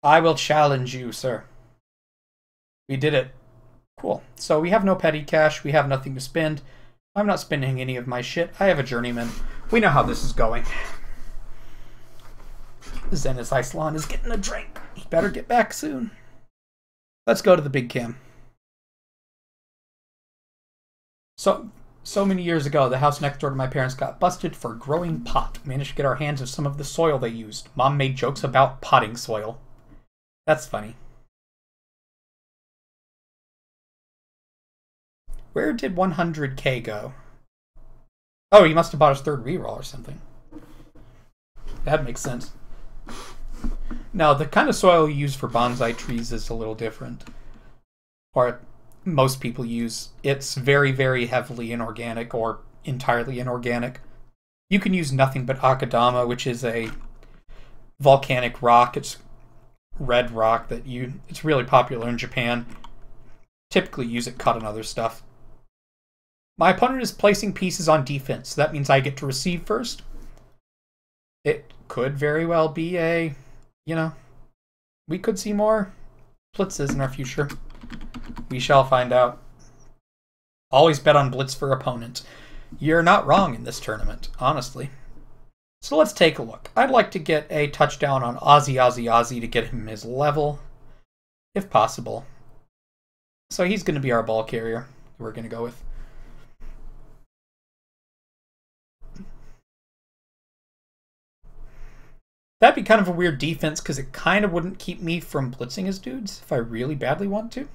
I will challenge you, sir. We did it. Cool. So we have no petty cash. We have nothing to spend. I'm not spending any of my shit. I have a journeyman. We know how this is going. Zenith Iceland is getting a drink. He better get back soon. Let's go to the big cam. So many years ago, the house next door to my parents got busted for growing pot. Managed to get our hands on some of the soil they used. Mom made jokes about potting soil. That's funny. Where did 100k go? Oh, he must have bought his third reroll or something. That makes sense. Now, the kind of soil you use for bonsai trees is a little different. Or most people use. It's very, very heavily inorganic or entirely inorganic. You can use nothing but akadama, which is a volcanic rock. It's red rock that it's really popular in Japan. Typically use it cut on other stuff. My opponent is placing pieces on defense, so that means I get to receive first. It could very well be a, we could see more blitzes in our future. We shall find out. Always bet on blitz for opponent. You're not wrong in this tournament, honestly. So let's take a look. I'd like to get a touchdown on Ozzy to get him his level, if possible. So he's going to be our ball carrier. We're going to go with. That'd be kind of a weird defense because it kind of wouldn't keep me from blitzing his dudes if I really badly want to.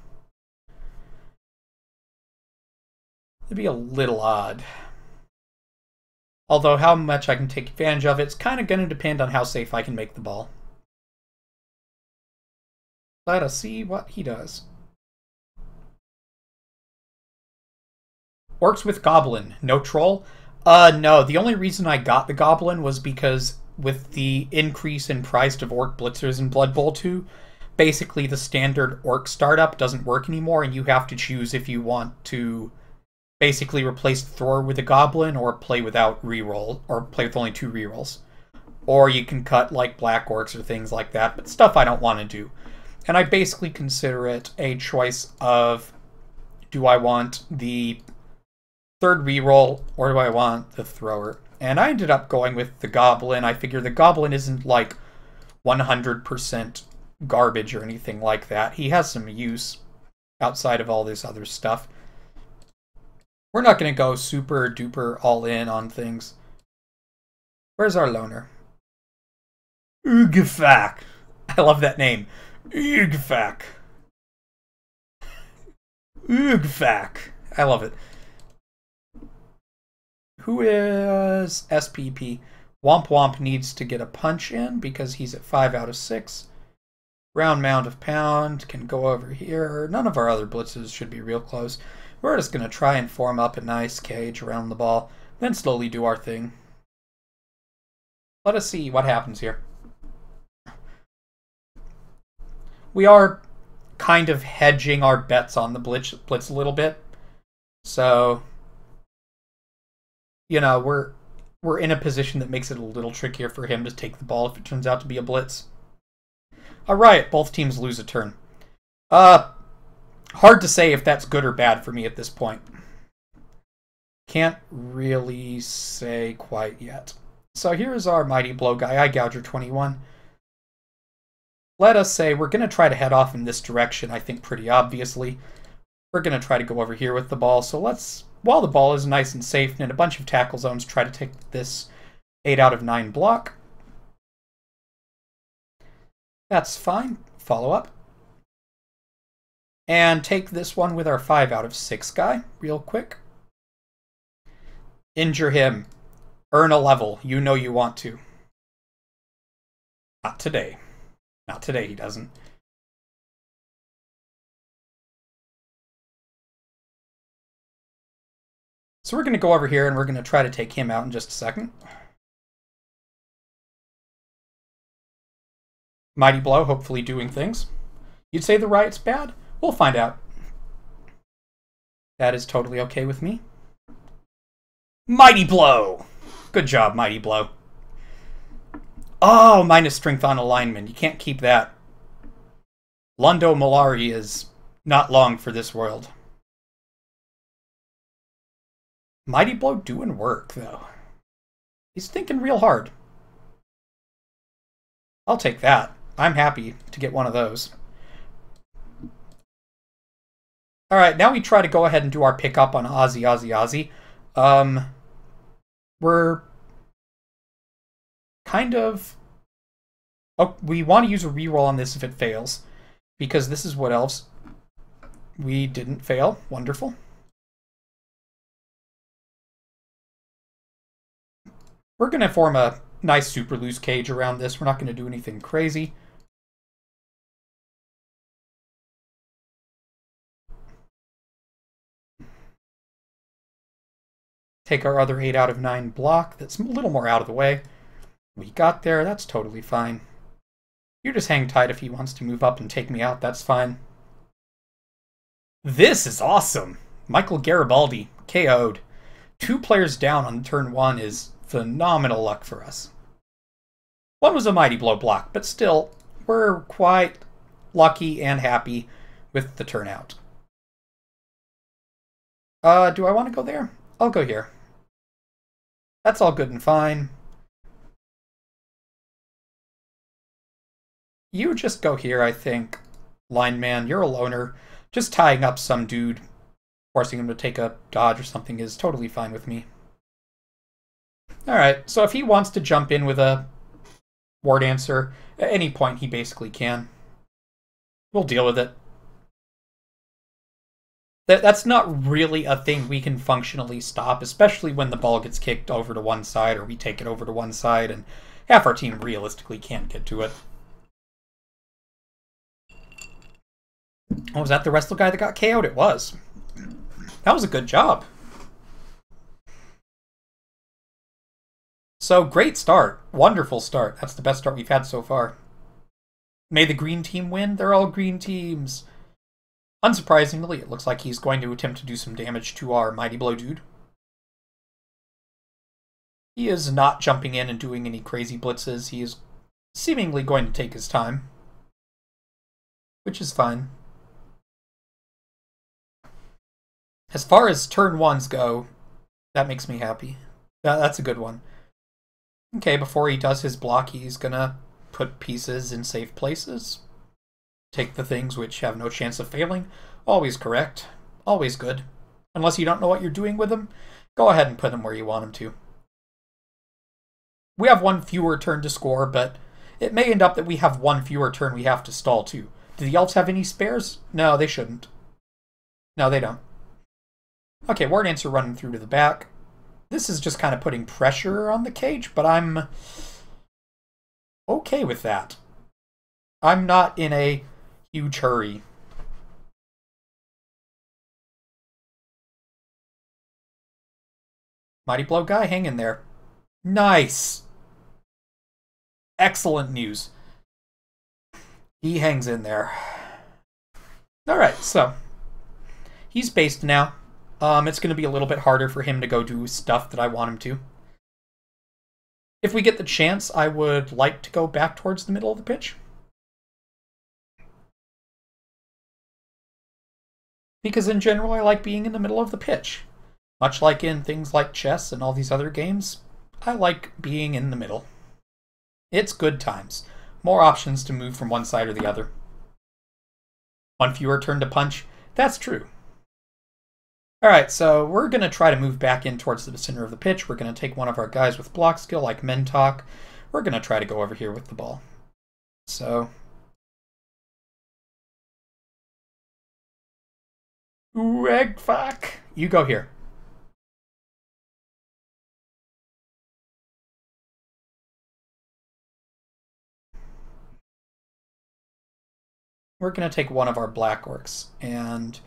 It'd be a little odd. Although how much I can take advantage of it's kind of going to depend on how safe I can make the ball. Let us see what he does. Orcs with Goblin. No troll? No. The only reason I got the Goblin was because with the increase in price of Orc Blitzers in Blood Bowl 2, basically the standard Orc startup doesn't work anymore, and you have to choose if you want to basically replace Thor with a Goblin or play without reroll, or play with only 2 rerolls. Or you can cut like Black Orcs or things like that, but stuff I don't want to do. And I basically consider it a choice of, do I want the third reroll or do I want the thrower? And I ended up going with the Goblin. I figure the Goblin isn't like 100% garbage or anything like that. He has some use outside of all this other stuff. We're not going to go super duper all in on things. Where's our loner? Ugfak. I love that name. Ugfak. Ugfak. I love it. Who is SPP? Womp Womp needs to get a punch in because he's at 5 out of 6. Round Mound of Pound can go over here. None of our other blitzes should be real close. We're just going to try and form up a nice cage around the ball, then slowly do our thing. Let us see what happens here. We are kind of hedging our bets on the blitz a little bit. So, we're in a position that makes it a little trickier for him to take the ball if it turns out to be a blitz. Alright, both teams lose a turn. Hard to say if that's good or bad for me at this point. Can't really say quite yet. So here's our Mighty Blow guy, Eye Gouger 21. Let us say we're going to try to head off in this direction, I think pretty obviously. We're going to try to go over here with the ball, so let's, while the ball is nice and safe and in a bunch of tackle zones, try to take this 8 out of 9 block. That's fine. Follow up. And take this one with our 5 out of 6 guy, real quick. Injure him. Earn a level. You know you want to. Not today. Not today, he doesn't. So we're going to go over here and we're going to try to take him out in just a second. Mighty Blow, hopefully doing things. You'd say the riot's bad? We'll find out. That is totally okay with me. Mighty Blow! Good job, Mighty Blow. Oh, minus strength on alignment. You can't keep that. Londo Malari is not long for this world. Mighty Blow doing work, though. He's thinking real hard. I'll take that. I'm happy to get one of those. Alright, now we try to go ahead and do our pickup on Ozzy. We're kind of... Oh, we want to use a reroll on this if it fails, because this is what else. We didn't fail. Wonderful. We're going to form a nice super loose cage around this. We're not going to do anything crazy. Take our other 8 out of 9 block. That's a little more out of the way. We got there. That's totally fine. You just hang tight if he wants to move up and take me out. That's fine. This is awesome. Michael Garibaldi, KO'd. 2 players down on turn 1 is phenomenal luck for us. One was a Mighty Blow block, but still, we're quite lucky and happy with the turnout. Do I want to go there? I'll go here. That's all good and fine. You just go here, I think. Lineman, you're a loner. Just tying up some dude, forcing him to take a dodge or something is totally fine with me. Alright, so if he wants to jump in with a War Dancer, at any point he basically can. We'll deal with it. That's not really a thing we can functionally stop, especially when the ball gets kicked over to one side or we take it over to one side and half our team realistically can't get to it. Oh, was that the wrestler guy that got KO'd? It was. That was a good job. So, great start. Wonderful start. That's the best start we've had so far. May the green team win? They're all green teams. Unsurprisingly, it looks like he's going to attempt to do some damage to our Mighty Blow dude. He is not jumping in and doing any crazy blitzes. He is seemingly going to take his time, which is fine. As far as turn 1s go, that makes me happy. That's a good one. Okay, before he does his block, he's gonna put pieces in safe places. Take the things which have no chance of failing. Always correct. Always good. Unless you don't know what you're doing with them, go ahead and put them where you want them to. We have 1 fewer turn to score, but it may end up that we have 1 fewer turn we have to stall too. Do the elves have any spares? No, they shouldn't. No, they don't. Okay, War Dancer running through to the back. This is just kind of putting pressure on the cage, but I'm okay with that. I'm not in a huge hurry. Mighty Blow guy, hang in there. Nice. Excellent news. He hangs in there. Alright, so he's based now. It's going to be a little bit harder for him to go do stuff that I want him to. If we get the chance, I would like to go back towards the middle of the pitch. Because in general, I like being in the middle of the pitch. Much like in things like chess and all these other games, I like being in the middle. It's good times. More options to move from one side or the other. 1 fewer turn to punch. That's true. Alright, so we're going to try to move back in towards the center of the pitch. We're going to take one of our guys with block skill, like Mentok. We're going to try to go over here with the ball. So... Ooh, egg fuck! You go here. We're going to take one of our black orcs and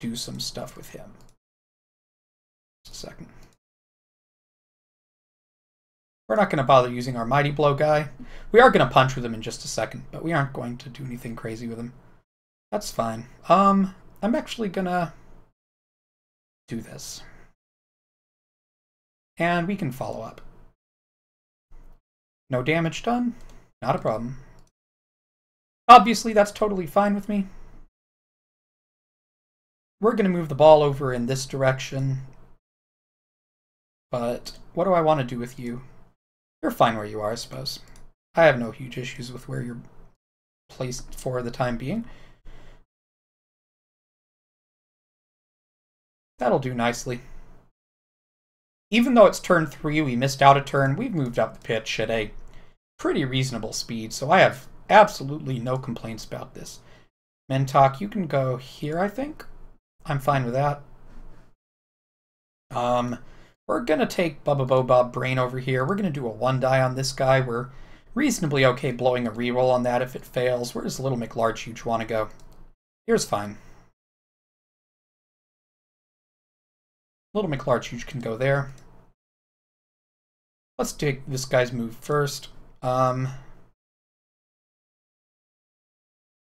do some stuff with him. Just a second. We're not going to bother using our Mighty Blow guy. We are going to punch with him in just a second, but we aren't going to do anything crazy with him. That's fine. I'm actually going to do this. And we can follow up. No damage done. Not a problem. Obviously, that's totally fine with me. We're going to move the ball over in this direction. But what do I want to do with you? You're fine where you are, I suppose. I have no huge issues with where you're placed for the time being. That'll do nicely. Even though it's turn 3, we missed out a turn, we've moved up the pitch at a pretty reasonable speed, so I have absolutely no complaints about this. Mentok, you can go here, I think. I'm fine with that. We're going to take Bubba Bob Brain over here. We're going to do a 1-die on this guy. We're reasonably okay blowing a reroll on that if it fails. Where does Little McLarge Huge want to go? Here's fine. Little McLarge Huge can go there. Let's take this guy's move first. Do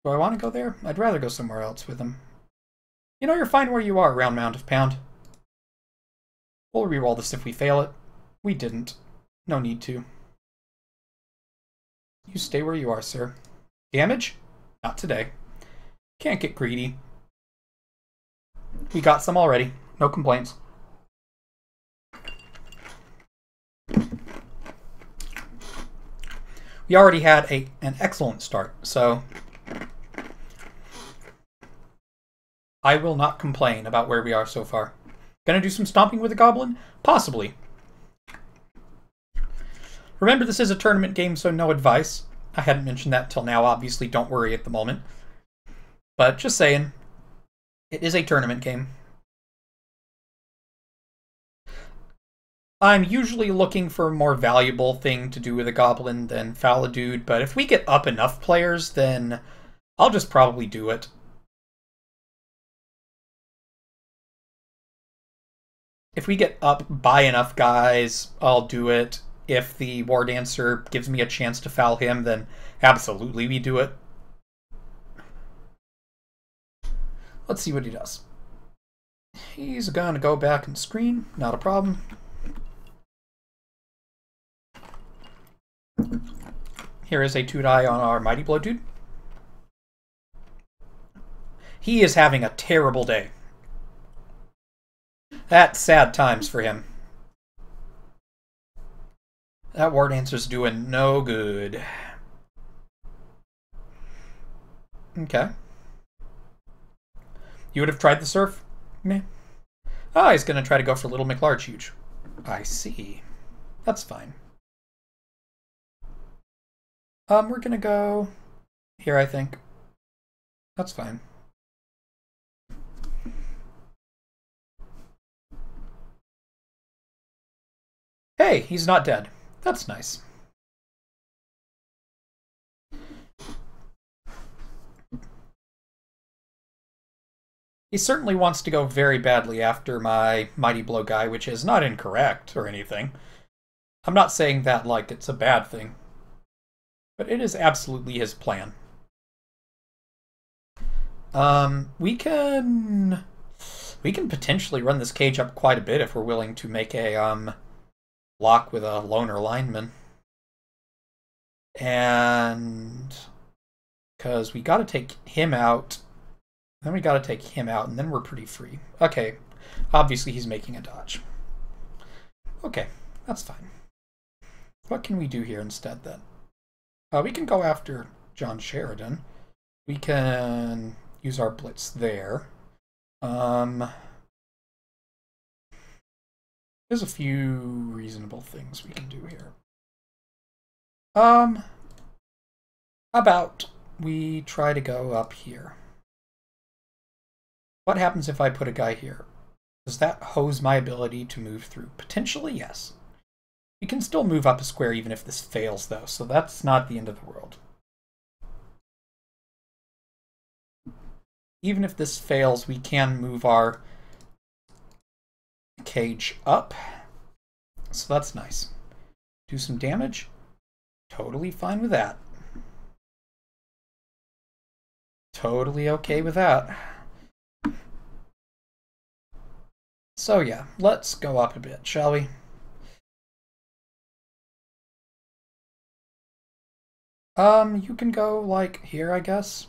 I want to go there? I'd rather go somewhere else with him. You know, you're fine where you are, round mound of pound. We'll reroll this if we fail it. We didn't. No need to. You stay where you are, sir. Damage? Not today. Can't get greedy. We got some already. No complaints. We already had an excellent start, so I will not complain about where we are so far. Gonna do some stomping with a goblin? Possibly. Remember, this is a tournament game, so no advice. I hadn't mentioned that till now. Obviously, don't worry at the moment. But just saying, it is a tournament game. I'm usually looking for a more valuable thing to do with a goblin than foul a dude, but if we get up enough players, then I'll just probably do it. If we get up by enough guys, I'll do it. If the War Dancer gives me a chance to foul him, then absolutely we do it. Let's see what he does. He's going to go back and screen. Not a problem. Here is a 2-die on our Mighty Blow dude. He is having a terrible day. That's sad times for him. That War Dancer's doing no good. Okay. You would have tried the surf? Meh. Ah, he's going to try to go for Little McLarge Huge. I see. That's fine. We're going to go here, I think. That's fine. Hey, he's not dead. That's nice. He certainly wants to go very badly after my Mighty Blow guy, which is not incorrect or anything. I'm not saying that like it's a bad thing, but it is absolutely his plan. We can potentially run this cage up quite a bit if we're willing to make a lock with a loner lineman. And because we got to take him out, then we got to take him out, and then we're pretty free. Okay, obviously he's making a dodge. Okay, that's fine. What can we do here instead then? We can go after John Sheridan. We can use our blitz there. There's a few reasonable things we can do here. How about we try to go up here? What happens if I put a guy here? Does that hose my ability to move through? Potentially, yes. We can still move up a square even if this fails, though, so that's not the end of the world. Even if this fails, we can move our cage up. So that's nice. Do some damage. Totally fine with that. Totally okay with that. So yeah, let's go up a bit, shall we? You can go, like, here, I guess.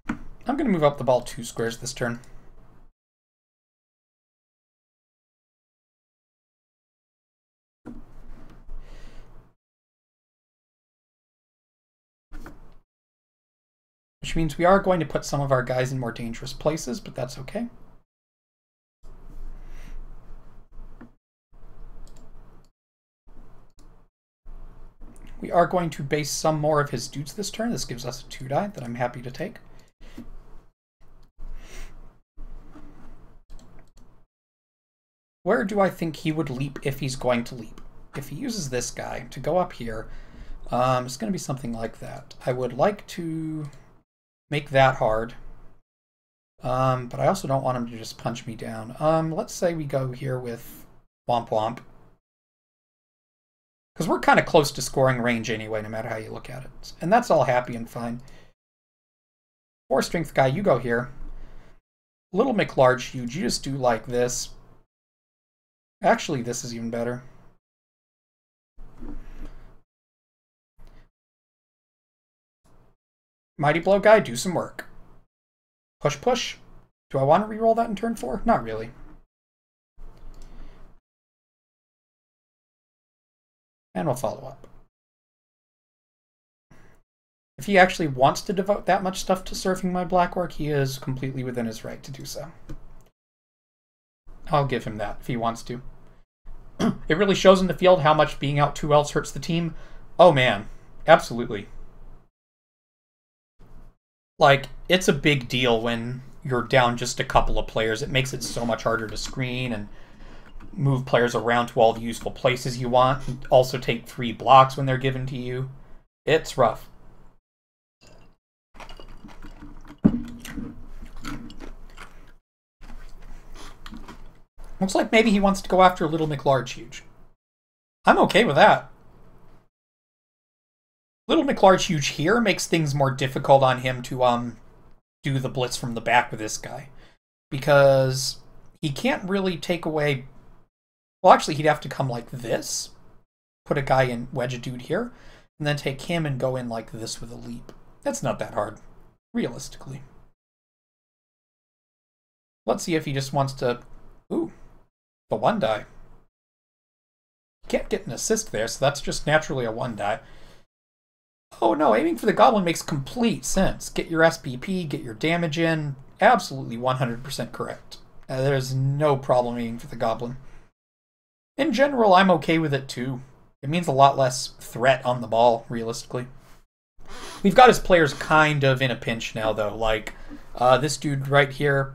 I'm going to move up the ball 2 squares this turn. Which means we are going to put some of our guys in more dangerous places, but that's okay. We are going to base some more of his dudes this turn. This gives us a 2-die that I'm happy to take. Where do I think he would leap if he's going to leap? If he uses this guy to go up here, it's going to be something like that. I would like to make that hard, but I also don't want him to just punch me down. Let's say we go here with Womp Womp. Because we're kind of close to scoring range anyway, no matter how you look at it. And that's all happy and fine. 4 strength guy, you go here. Little McLarge huge, you just do like this. Actually, this is even better. Mighty Blow guy, do some work. Push, push. Do I want to reroll that in turn 4? Not really. And we'll follow up. If he actually wants to devote that much stuff to surfing my Black Orc, he is completely within his right to do so. I'll give him that if he wants to. It really shows in the field how much being out 2 elves hurts the team. Oh man, absolutely. Like, it's a big deal when you're down just a couple of players. It makes it so much harder to screen and move players around to all the useful places you want, and also take free blocks when they're given to you. It's rough. Looks like maybe he wants to go after Little McLarge Huge. I'm okay with that. Little McLarge Huge here makes things more difficult on him to do the blitz from the back with this guy. Because he can't really take away... Well, actually, he'd have to come like this. Put a guy in, wedge a dude here. And then take him and go in like this with a leap. That's not that hard, realistically. Let's see if he just wants to... Ooh, the 1-die. Can't get an assist there, so that's just naturally a 1-die. Oh no, aiming for the goblin makes complete sense. Get your SPP, get your damage in. Absolutely 100% correct. There's no problem aiming for the goblin. In general, I'm okay with it too. It means a lot less threat on the ball, realistically. We've got his players kind of in a pinch now, though. Like, this dude right here,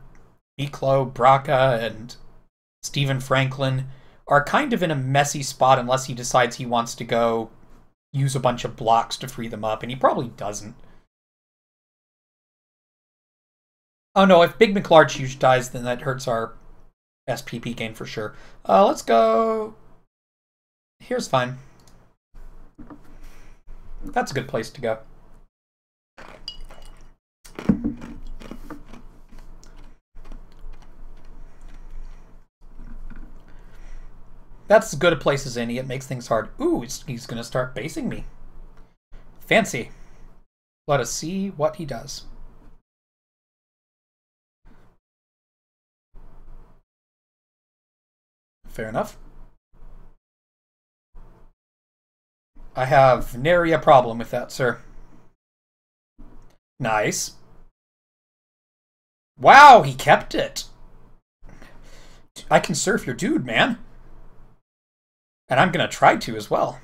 Miklo, Braca, and Stephen Franklin are kind of in a messy spot unless he decides he wants to go use a bunch of blocks to free them up, and he probably doesn't. Oh no, if Big McLarge Huge dies, then that hurts our SPP gain for sure. Let's go... Here's fine. That's a good place to go. That's as good a place as any. It makes things hard. Ooh, he's going to start basing me. Fancy. Let us see what he does. Fair enough. I have nary a problem with that, sir. Nice. Wow, he kept it. I can surf your dude, man. And I'm going to try to as well.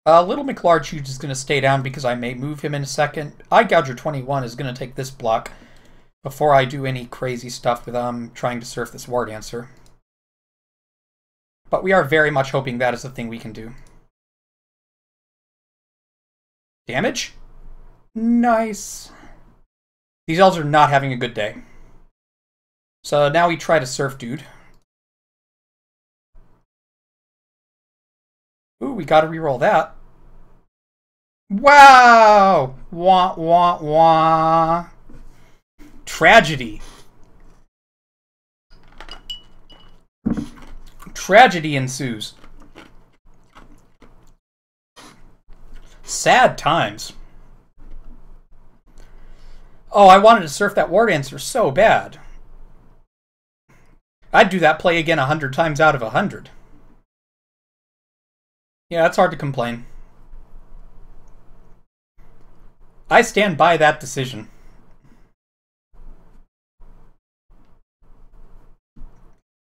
Little McLarge Huge is going to stay down because I may move him in a second. Eye Gouger 21 is going to take this block before I do any crazy stuff with trying to surf this War Dancer. But we are very much hoping that is the thing we can do. Damage? Nice. These elves are not having a good day. So now we try to surf dude. Ooh, we gotta reroll that. Wow! Wah, wah, wah. Tragedy. Tragedy ensues. Sad times. Oh, I wanted to surf that War Dancer so bad. I'd do that play again 100 times out of 100. Yeah, it's hard to complain. I stand by that decision.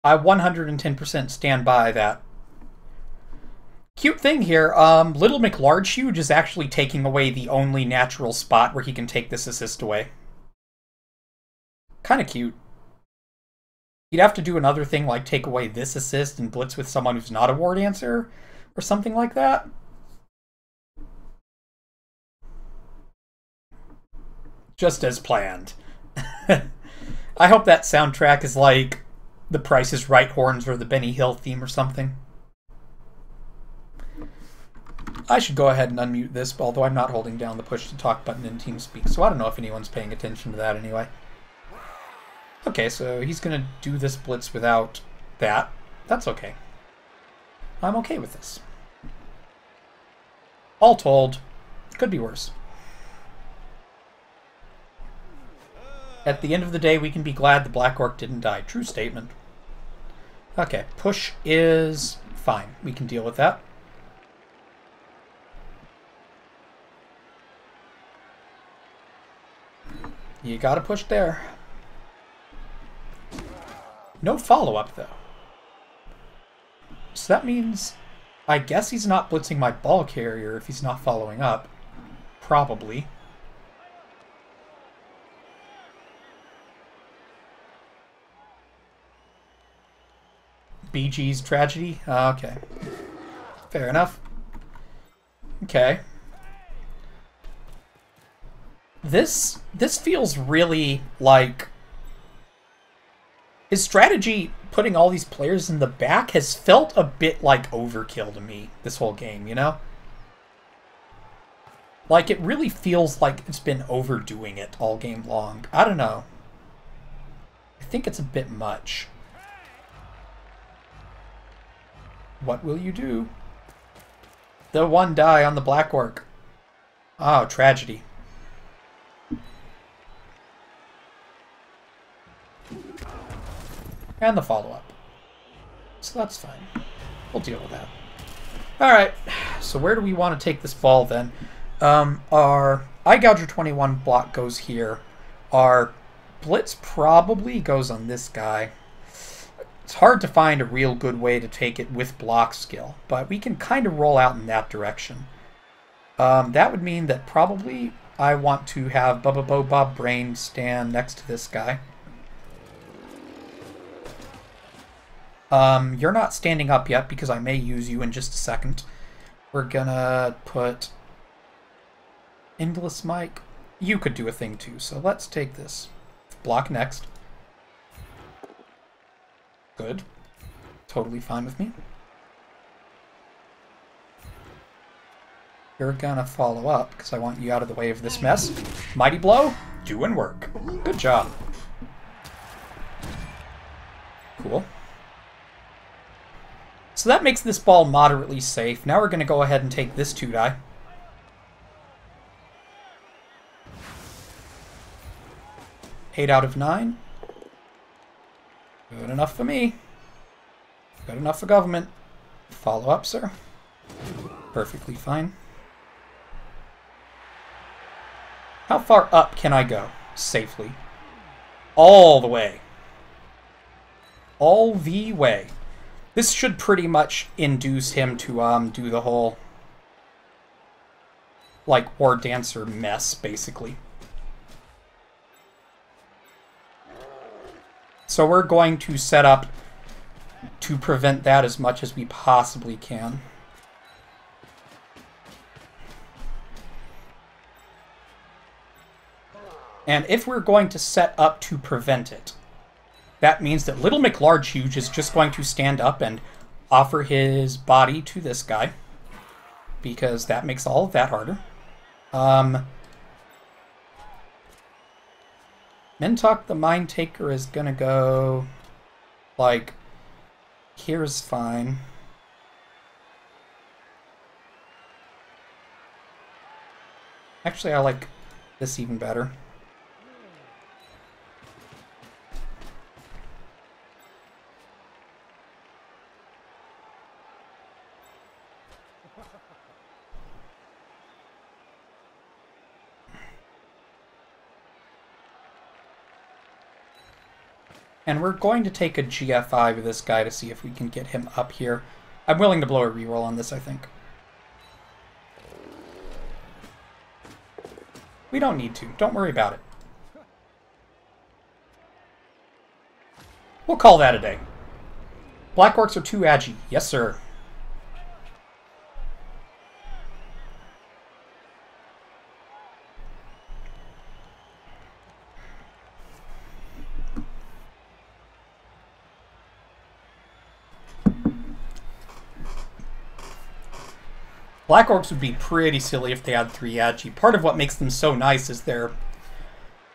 I 110% stand by that. Cute thing here, Little McLarge is actually taking away the only natural spot where he can take this assist away. Kind of cute. You'd have to do another thing like take away this assist and blitz with someone who's not a War Dancer, or something like that. Just as planned. I hope that soundtrack is like The Price is Right horns or the Benny Hill theme or something. I should go ahead and unmute this, although I'm not holding down the push to talk button in TeamSpeak, so I don't know if anyone's paying attention to that anyway. Okay, so he's going to do this blitz without that. That's okay. I'm okay with this. All told, could be worse. At the end of the day, we can be glad the Black Orc didn't die. True statement. Okay, push is fine. We can deal with that. You gotta push there. No follow-up, though. So that means, I guess he's not blitzing my ball carrier if he's not following up. Probably. BG's tragedy? Okay. Fair enough. Okay. This feels really like... His strategy, putting all these players in the back, has felt a bit like overkill to me this whole game, you know? Like, it really feels like it's been overdoing it all game long. I don't know. I think it's a bit much. What will you do? The one die on the Black Orc. Oh, tragedy. And the follow-up. So that's fine. We'll deal with that. Alright, so where do we want to take this ball then? Our Eye Gouger 21 block goes here. Our Blitz probably goes on this guy. It's hard to find a real good way to take it with block skill, but we can kind of roll out in that direction. That would mean that probably I want to have Bubba Bo Bob Brain stand next to this guy. You're not standing up yet because I may use you in just a second. We're gonna put Endless Mike. You could do a thing too, so let's take this. Block next. Good. Totally fine with me. You're gonna follow up because I want you out of the way of this mess. Mighty Blow, doing work. Good job. Cool. So that makes this ball moderately safe. Now we're going to go ahead and take this 2-die. Eight out of 9. Good enough for me. Good enough for government. Follow up, sir. Perfectly fine. How far up can I go safely? All the way. All the way. This should pretty much induce him to do the whole, like, War Dancer mess, basically. So we're going to set up to prevent that as much as we possibly can. And if we're going to set up to prevent it, that means that Little McLarge is just going to stand up and offer his body to this guy, because that makes all of that harder. Mentok the Mind Taker is going to go, like, Here's fine. Actually, I like this even better. And we're going to take a GFI with this guy to see if we can get him up here. I'm willing to blow a reroll on this, I think. We don't need to. Don't worry about it. We'll call that a day. Black Orcs are too agi. Yes, sir. Black Orcs would be pretty silly if they had 3 agi. Part of what makes them so nice is their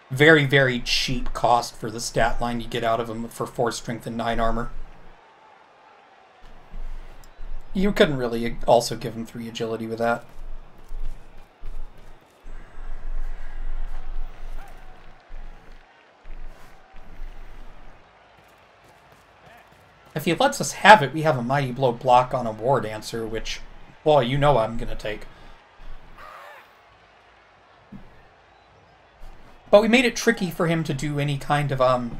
very, very cheap cost for the stat line you get out of them for 4 strength and 9 armor. You couldn't really also give them 3 agility with that. If he lets us have it, we have a Mighty Blow block on a War Dancer, which, well, you know I'm going to take. But we made it tricky for him to do any kind of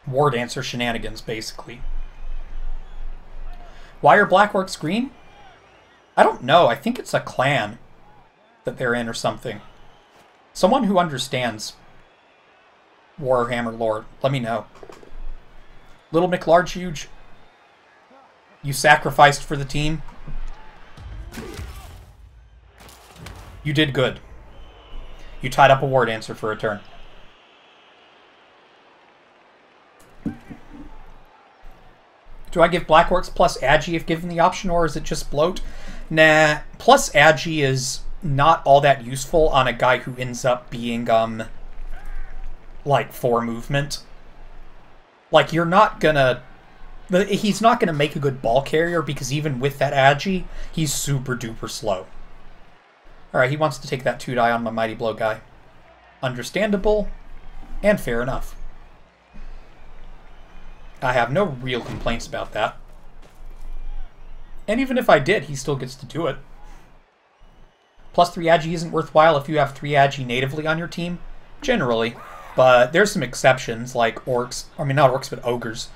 War Dancer shenanigans, basically. Why are Black Orcs green? I don't know. I think it's a clan that they're in or something. Someone who understands Warhammer lore, let me know. Little McLarge-Huge, you sacrificed for the team. You did good. You tied up a War Dancer for a turn. Do I give Black Orcs plus Agi if given the option, or is it just bloat? Nah, plus Agi is not all that useful on a guy who ends up being, like, 4 movement. Like, you're not gonna... He's not gonna make a good ball carrier, because even with that Agi, he's super duper slow. Alright, he wants to take that 2 die on my Mighty Blow guy. Understandable, and fair enough. I have no real complaints about that. And even if I did, he still gets to do it. Plus 3 Agi isn't worthwhile if you have 3 Agi natively on your team, generally. But there's some exceptions, like orcs. I mean, not orcs, but ogres.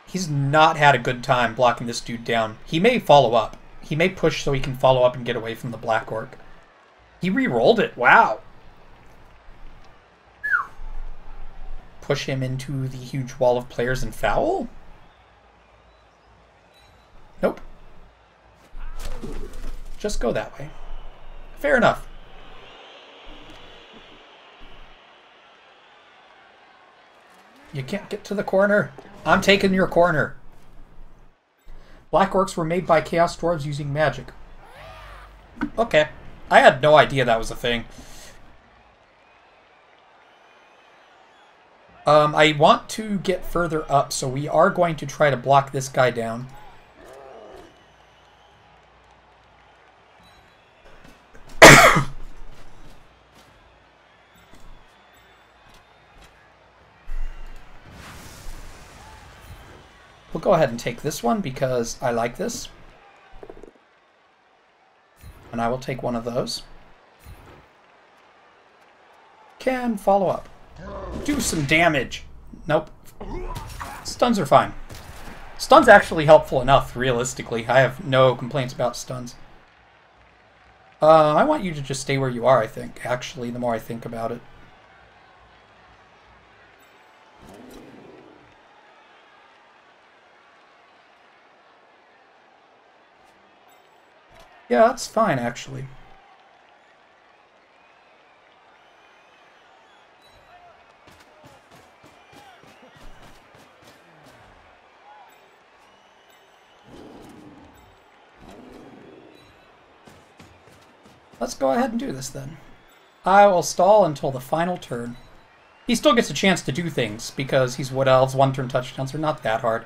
He's not had a good time blocking this dude down. He may follow up. He may push so he can follow up and get away from the Black Orc. He re-rolled it. Wow. Push him into the huge wall of players and foul? Nope. Just go that way. Fair enough. You can't get to the corner. I'm taking your corner. Black Orcs were made by Chaos Dwarves using magic. Okay. I had no idea that was a thing. I want to get further up, so we are going to try to block this guy down. We'll go ahead and take this one because I like this. And I will take one of those. Can follow up. Do some damage. Nope. Stuns are fine. Stuns actually helpful enough, realistically. I have no complaints about stuns. I want you to just stay where you are, I think, actually, the more I think about it. Yeah, that's fine, actually. Let's go ahead and do this, then. I will stall until the final turn. He still gets a chance to do things, because he's Wood Elves, one-turn touchdowns are not that hard.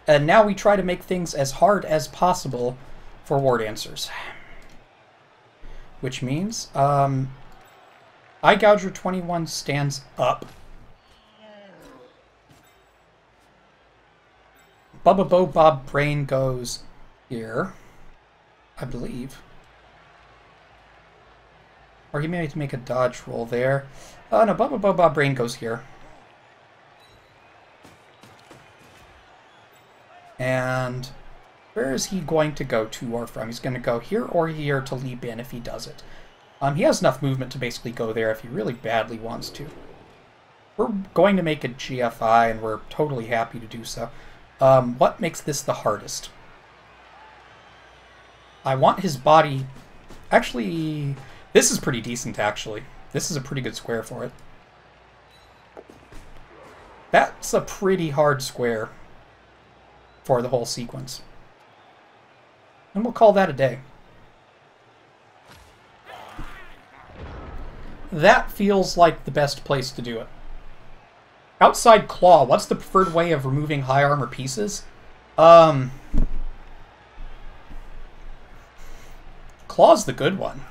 And now we try to make things as hard as possible for War Dancers. Which means, Eye Gouger 21 stands up. Bubba Bo Bob Brain goes here, I believe. Or he may make a dodge roll there. No, Bubba Bo Bob Brain goes here. And where is he going to go to or from? He's going to go here or here to leap in if he does it. He has enough movement to basically go there if he really badly wants to. We're going to make a GFI, and we're totally happy to do so. What makes this the hardest? I want his body... Actually, this is pretty decent, actually. This is a pretty good square for it. That's a pretty hard square for the whole sequence. And we'll call that a day. That feels like the best place to do it. Outside Claw, what's the preferred way of removing high armor pieces? Claw's the good one.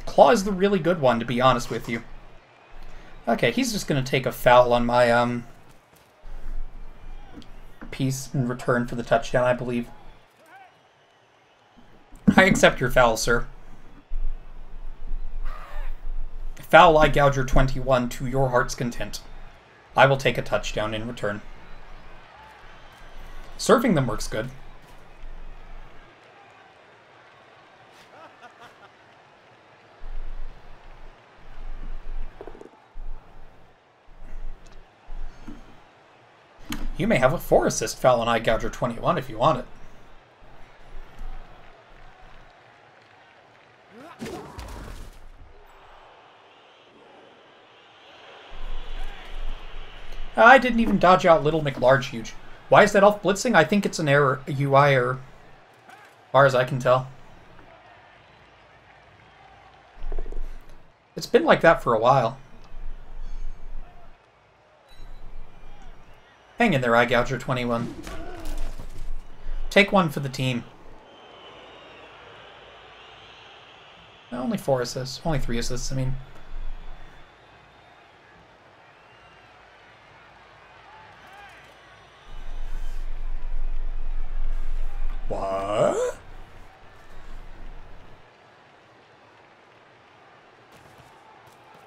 Claw is the really good one, to be honest with you. Okay, he's just going to take a foul on my piece in return for the touchdown, I believe. I accept your foul, sir. Foul Eye Gouger 21 to your heart's content. I will take a touchdown in return. Serving them works good. You may have a 4-assist foul on Eye Gouger 21 if you want it. I didn't even dodge out Little McLarge Huge. Why is that elf blitzing? I think it's an error, a UI error, as far as I can tell. It's been like that for a while. Hang in there, Eye Gouger 21. Take one for the team. Only 4 assists. Only 3 assists, I mean. What?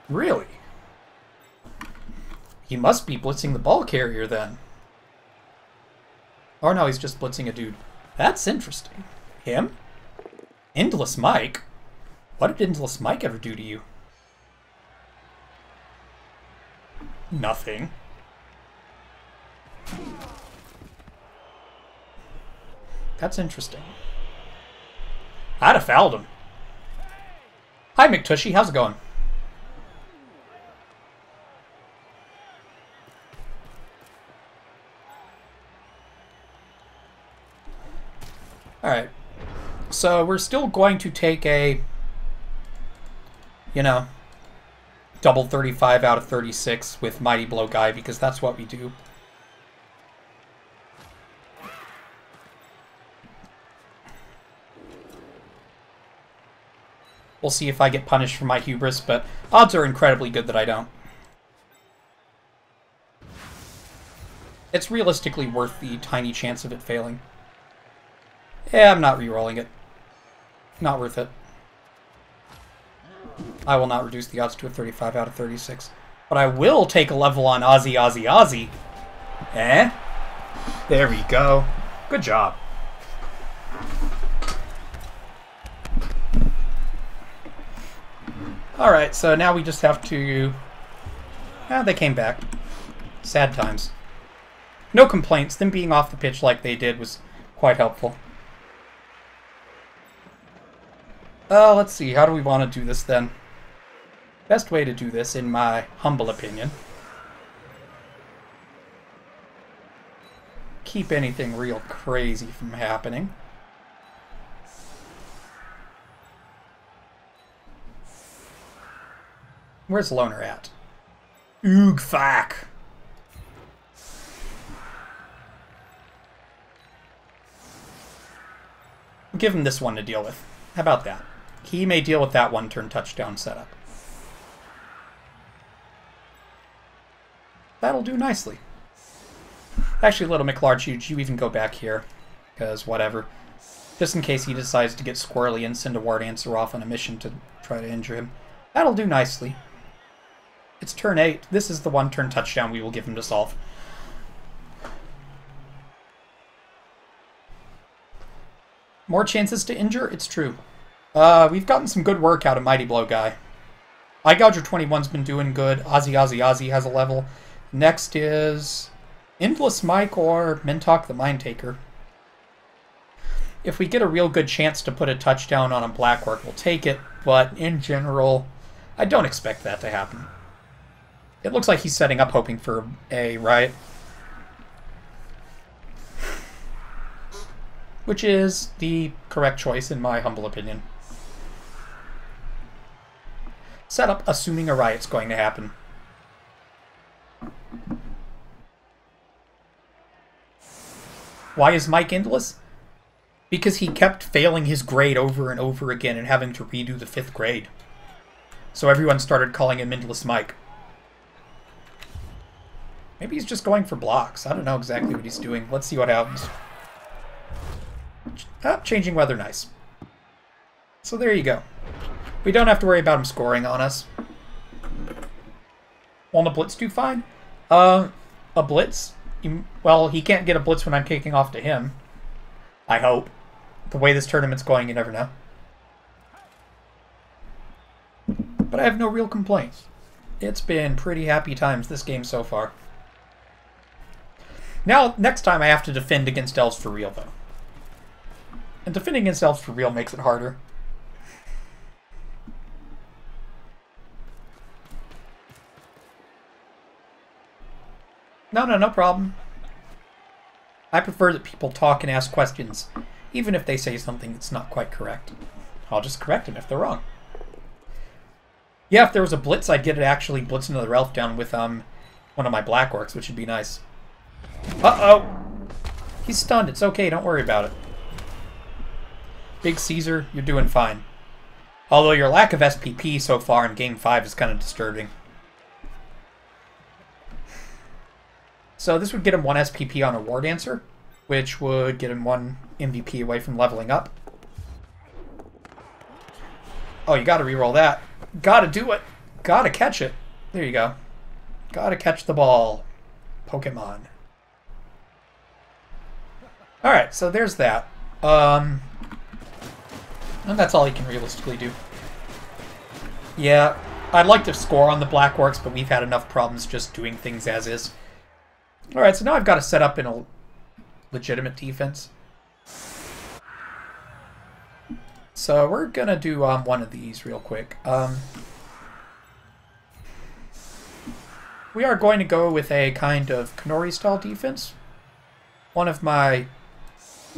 Really? He must be blitzing the ball carrier then. Or no, he's just blitzing a dude. That's interesting. Him? Endless Mike? What did Endless Mike ever do to you? Nothing. That's interesting. I'd have fouled him. Hi, McTushy. How's it going? Alright. So we're still going to take a, you know, double 35 out of 36 with Mighty Blow Guy, because that's what we do. We'll see if I get punished for my hubris, but odds are incredibly good that I don't. It's realistically worth the tiny chance of it failing. Yeah, I'm not re-rolling it. Not worth it. I will not reduce the odds to a 35 out of 36. But I will take a level on Ozzy, Ozzy, Ozzy. Eh? There we go. Good job. Alright, so now we just have to... they came back. Sad times. No complaints. Them being off the pitch like they did was quite helpful. Let's see. How do we want to do this then? Best way to do this, in my humble opinion. keep anything real crazy from happening. Where's Loner at? Oog, fuck. Give him this one to deal with. How about that? He may deal with that one-turn touchdown setup. That'll do nicely. Actually, little McLarge, you even go back here. Because whatever. Just in case he decides to get squirrely and send a War Dancer off on a mission to try to injure him. That'll do nicely. It's turn 8. This is the one-turn touchdown we will give him to solve. More chances to injure? It's true. We've gotten some good work out of Mighty Blow Guy. Eye Gouger 21's been doing good. Ozzy has a level. Next is Endless Mike or Mintok the Mind Taker. If we get a real good chance to put a touchdown on a Blackwork, we'll take it. But in general, I don't expect that to happen. It looks like he's setting up hoping for A, right? Which is the correct choice in my humble opinion. Set up assuming a riot's going to happen. Why is Mike endless? Because he kept failing his grade over and over again and having to redo the 5th grade. So everyone started calling him Endless Mike. Maybe he's just going for blocks. I don't know exactly what he's doing. Let's see what happens. Changing weather, nice. So there you go. We don't have to worry about him scoring on us. Won't a blitz do fine? A blitz? Well, he can't get a blitz when I'm kicking off to him. I hope. The way this tournament's going, you never know. But I have no real complaints. It's been pretty happy times this game so far. Now, next time I have to defend against elves for real, though. And defending against elves for real makes it harder. No problem. I prefer that people talk and ask questions, even if they say something that's not quite correct. I'll just correct them if they're wrong. Yeah, if there was a blitz, I'd get it actually blitz another elf down with one of my black orcs, which would be nice. Uh-oh! He's stunned. It's okay. Don't worry about it. Big Caesar, you're doing fine. Although your lack of SPP so far in Game 5 is kind of disturbing. So this would get him 1 SPP on a War Dancer, which would get him 1 MVP away from leveling up. Oh, you gotta reroll that. Gotta do it. Gotta catch it. There you go. Gotta catch the ball. Pokemon. Alright, so there's that. And that's all he can realistically do. Yeah, I'd like to score on the Black Orcs, but we've had enough problems just doing things as is. Alright, so now I've got to set up in a legitimate defense. So we're going to do one of these real quick. We are going to go with a kind of Kenori-style defense. One of my,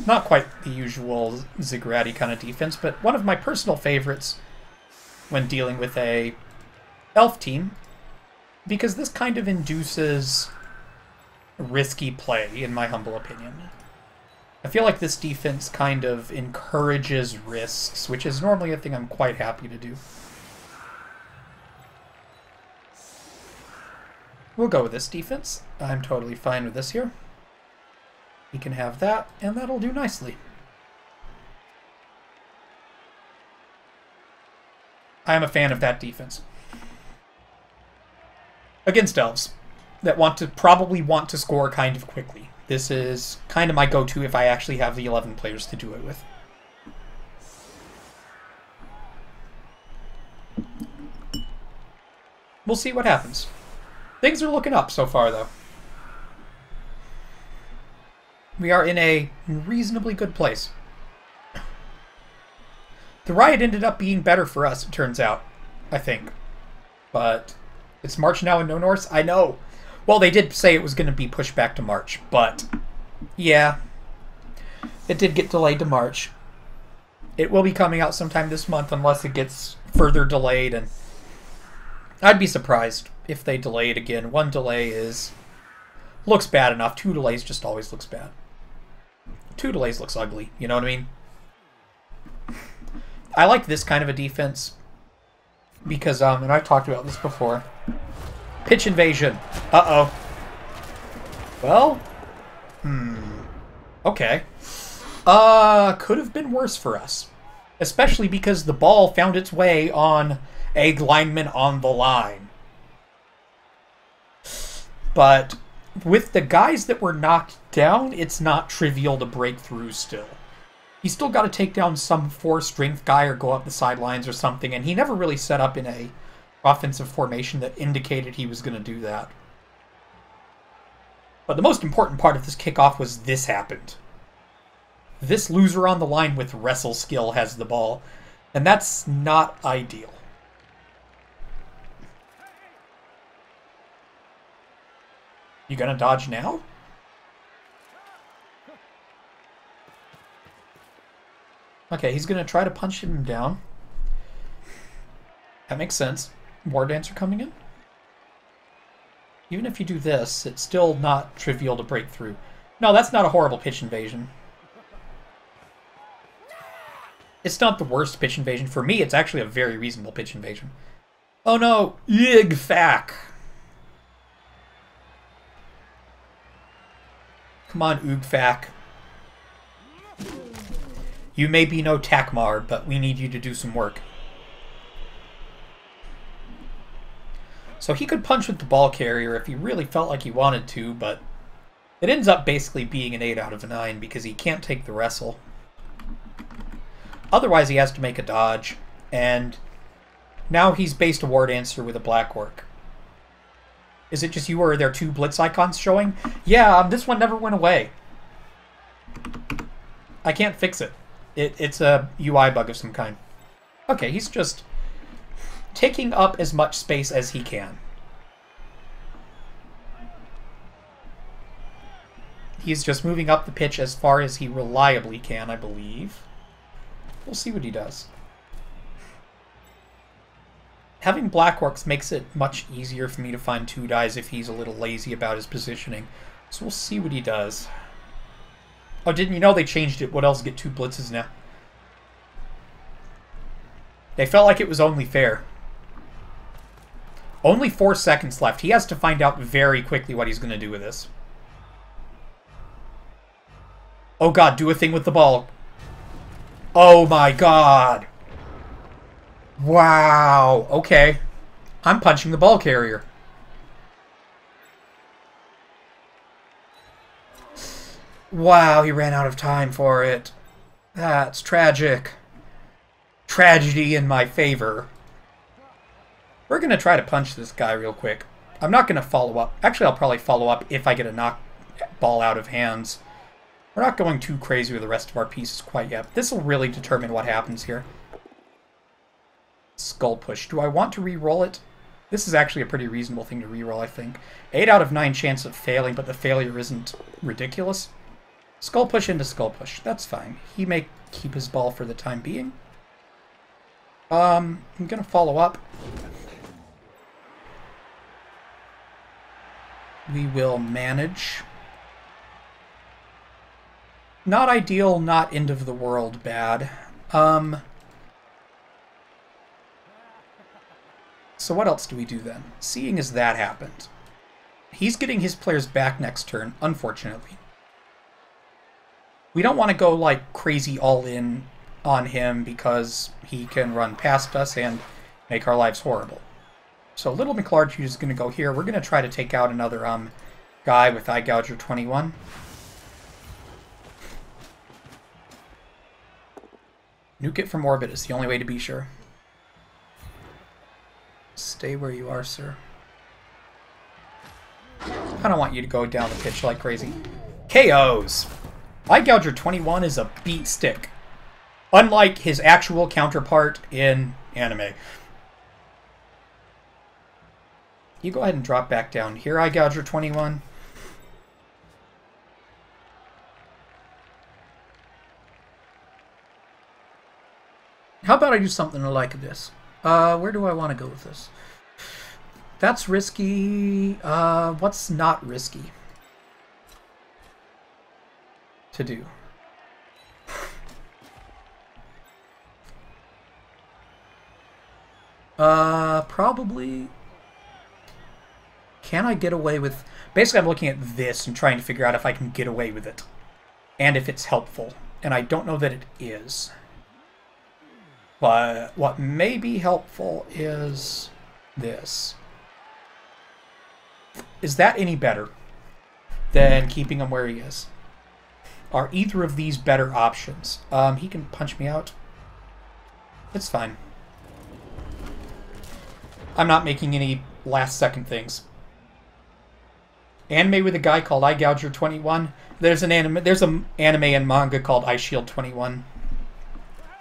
not quite the usual Zigguratty kind of defense, but one of my personal favorites when dealing with a elf team, because this kind of induces risky play, in my humble opinion. I feel like this defense kind of encourages risks, which is normally a thing I'm quite happy to do. We'll go with this defense. I'm totally fine with this here. We can have that, and that'll do nicely. I am a fan of that defense. Against elves that probably want to score kind of quickly. This is kind of my go-to if I actually have the 11 players to do it with. We'll see what happens. Things are looking up so far, though. We are in a reasonably good place. The riot ended up being better for us, it turns out, I think. But it's March now and no Norse? I know. Well, they did say it was going to be pushed back to March, but Yeah. It did get delayed to March. It will be coming out sometime this month unless it gets further delayed, and I'd be surprised if they delay it again. One delay looks bad enough. 2 delays just always looks bad. 2 delays looks ugly, you know what I mean? I like this kind of a defense because, and I've talked about this before. Pitch invasion. Uh-oh. Well, okay. Could have been worse for us. Especially because the ball found its way on a lineman on the line. But with the guys that were knocked down, it's not trivial to break through still. He's still got to take down some 4-strength guy or go up the sidelines or something, and he never really set up in a offensive formation that indicated he was going to do that. But the most important part of this kickoff was this happened. This loser on the line with wrestle skill has the ball, and that's not ideal. You gonna dodge now? Okay, he's gonna try to punch him down. That makes sense. War Dancer coming in? Even if you do this, it's still not trivial to break through. No, that's not a horrible pitch invasion. It's not the worst pitch invasion. For me, it's actually a very reasonable pitch invasion. Oh no! Yig fack! Come on, Oogfak. You may be no Takmar, but we need you to do some work. So he could punch with the ball carrier if he really felt like he wanted to, but it ends up basically being an 8 out of 9 because he can't take the wrestle. Otherwise, he has to make a dodge, and now he's based a War Dancer with a Black Orc. Is it just you, or are there 2 Blitz icons showing? Yeah, this one never went away. I can't fix it. It's a UI bug of some kind. Okay, he's just taking up as much space as he can. He's just moving up the pitch as far as he reliably can, I believe. We'll see what he does. Having Black Orcs makes it much easier for me to find 2 dies if he's a little lazy about his positioning. So we'll see what he does. Oh, didn't you know they changed it? What else get 2 blitzes now? They felt like it was only fair. Only 4 seconds left. He has to find out very quickly what he's going to do with this. Oh god, do a thing with the ball. Oh my god. Wow. Okay. I'm punching the ball carrier. Wow, he ran out of time for it. That's tragic. Tragedy in my favor. We're going to try to punch this guy real quick. I'm not going to follow up. Actually, I'll probably follow up if I get a knock ball out of hands. We're not going too crazy with the rest of our pieces quite yet. This will really determine what happens here. Skull push. Do I want to re-roll it? This is actually a pretty reasonable thing to re-roll, I think. 8 out of 9 chance of failing, but the failure isn't ridiculous. Skull push into skull push. That's fine. He may keep his ball for the time being. I'm going to follow up. We will manage. Not ideal, not end of the world bad. So what else do we do then? Seeing as that happened. He's getting his players back next turn, unfortunately. We don't want to go like crazy all in on him because he can run past us and make our lives horrible. So Little McLarge is going to go here. We're going to try to take out another guy with Eye Gouger 21. Nuke it from orbit is the only way to be sure. Stay where you are, sir. I don't want you to go down the pitch like crazy. KOs! Eye Gouger 21 is a beat stick. Unlike his actual counterpart in anime. You go ahead and drop back down here, Eye Gouger 21. How about I do something like this? Where do I want to go with this? That's risky. What's not risky to do? Probably... Can I get away with... Basically, I'm looking at this and trying to figure out if I can get away with it. And if it's helpful. And I don't know that it is. But what may be helpful is this. Is that any better than keeping him where he is? Are either of these better options? He can punch me out. It's fine. I'm not making any last-second things. Anime with a guy called Eye Gouger 21. There's an anime and manga called Eye Shield 21.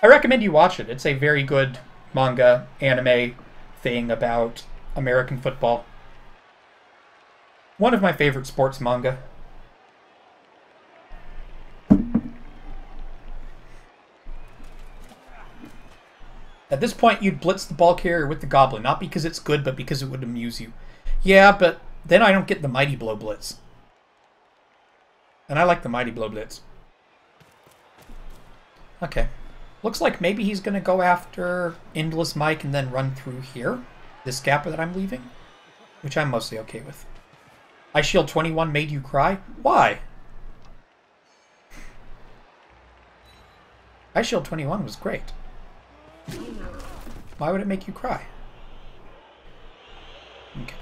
I recommend you watch it. It's a very good manga anime thing about American football. One of my favorite sports manga. At this point, you'd blitz the ball carrier with the goblin, not because it's good, but because it would amuse you. Yeah, but then I don't get the Mighty Blow blitz. And I like the Mighty Blow blitz. Okay. Looks like maybe he's going to go after Endless Mike and then run through here. This gap that I'm leaving. Which I'm mostly okay with. Eye Shield 21 made you cry? Why? Eye Shield 21 was great. Why would it make you cry? Okay.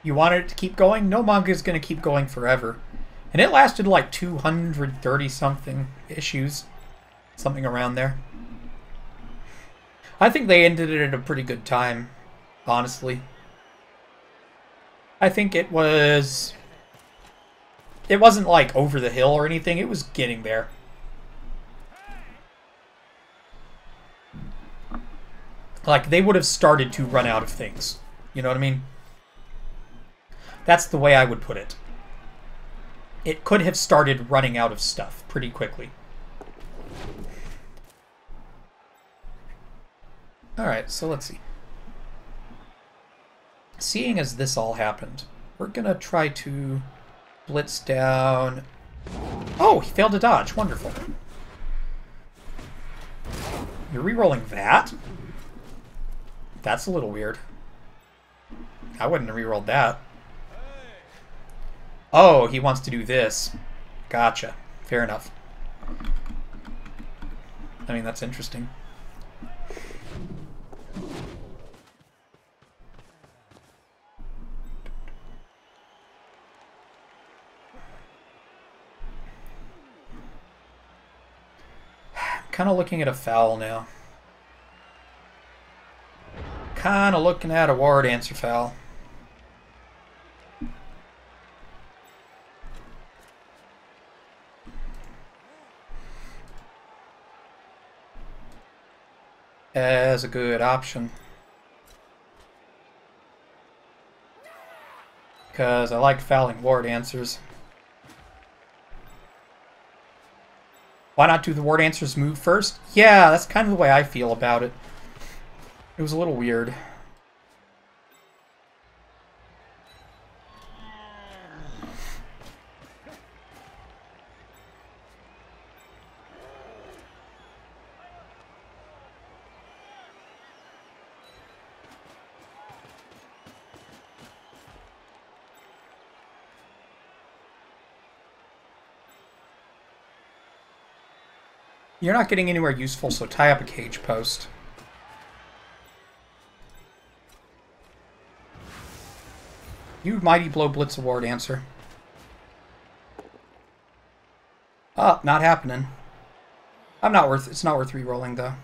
You wanted it to keep going? No manga is going to keep going forever. And it lasted like 230-something issues. Something around there. I think they ended it at a pretty good time, honestly. I think it was... It wasn't like over the hill or anything. It was getting there. Like, they would have started to run out of things. You know what I mean? That's the way I would put it. It could have started running out of stuff pretty quickly. Alright, so let's see. Seeing as this all happened, we're gonna try to blitz down... Oh, he failed to dodge. Wonderful. You're re-rolling that? That's a little weird. I wouldn't have re-rolled that. Oh, he wants to do this. Gotcha. Fair enough. I mean, that's interesting. Kind of looking at a foul now. Kind of looking at a ward answer foul. As a good option. Because I like fouling ward answers. Why not do the ward answers move first? Yeah, that's kind of the way I feel about it. It was a little weird. You're not getting anywhere useful, so tie up a cage post. You Mighty Blow Blitz Award answer. Oh, not happening. It's not worth re-rolling though.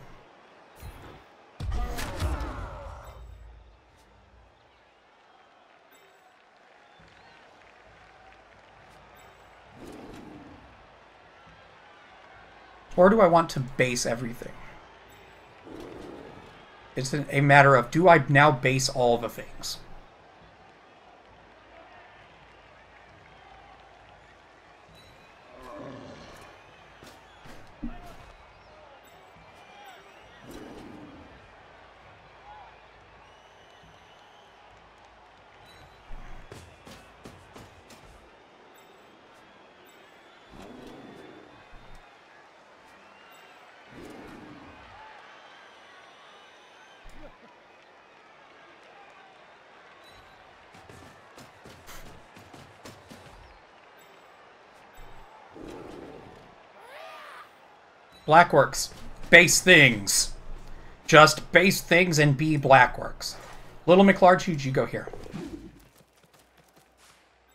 Or do I want to base everything? It's a matter of, do I now base all the things? Blackworks. Base things. Just base things and be Blackworks. Little McLarge, you go here.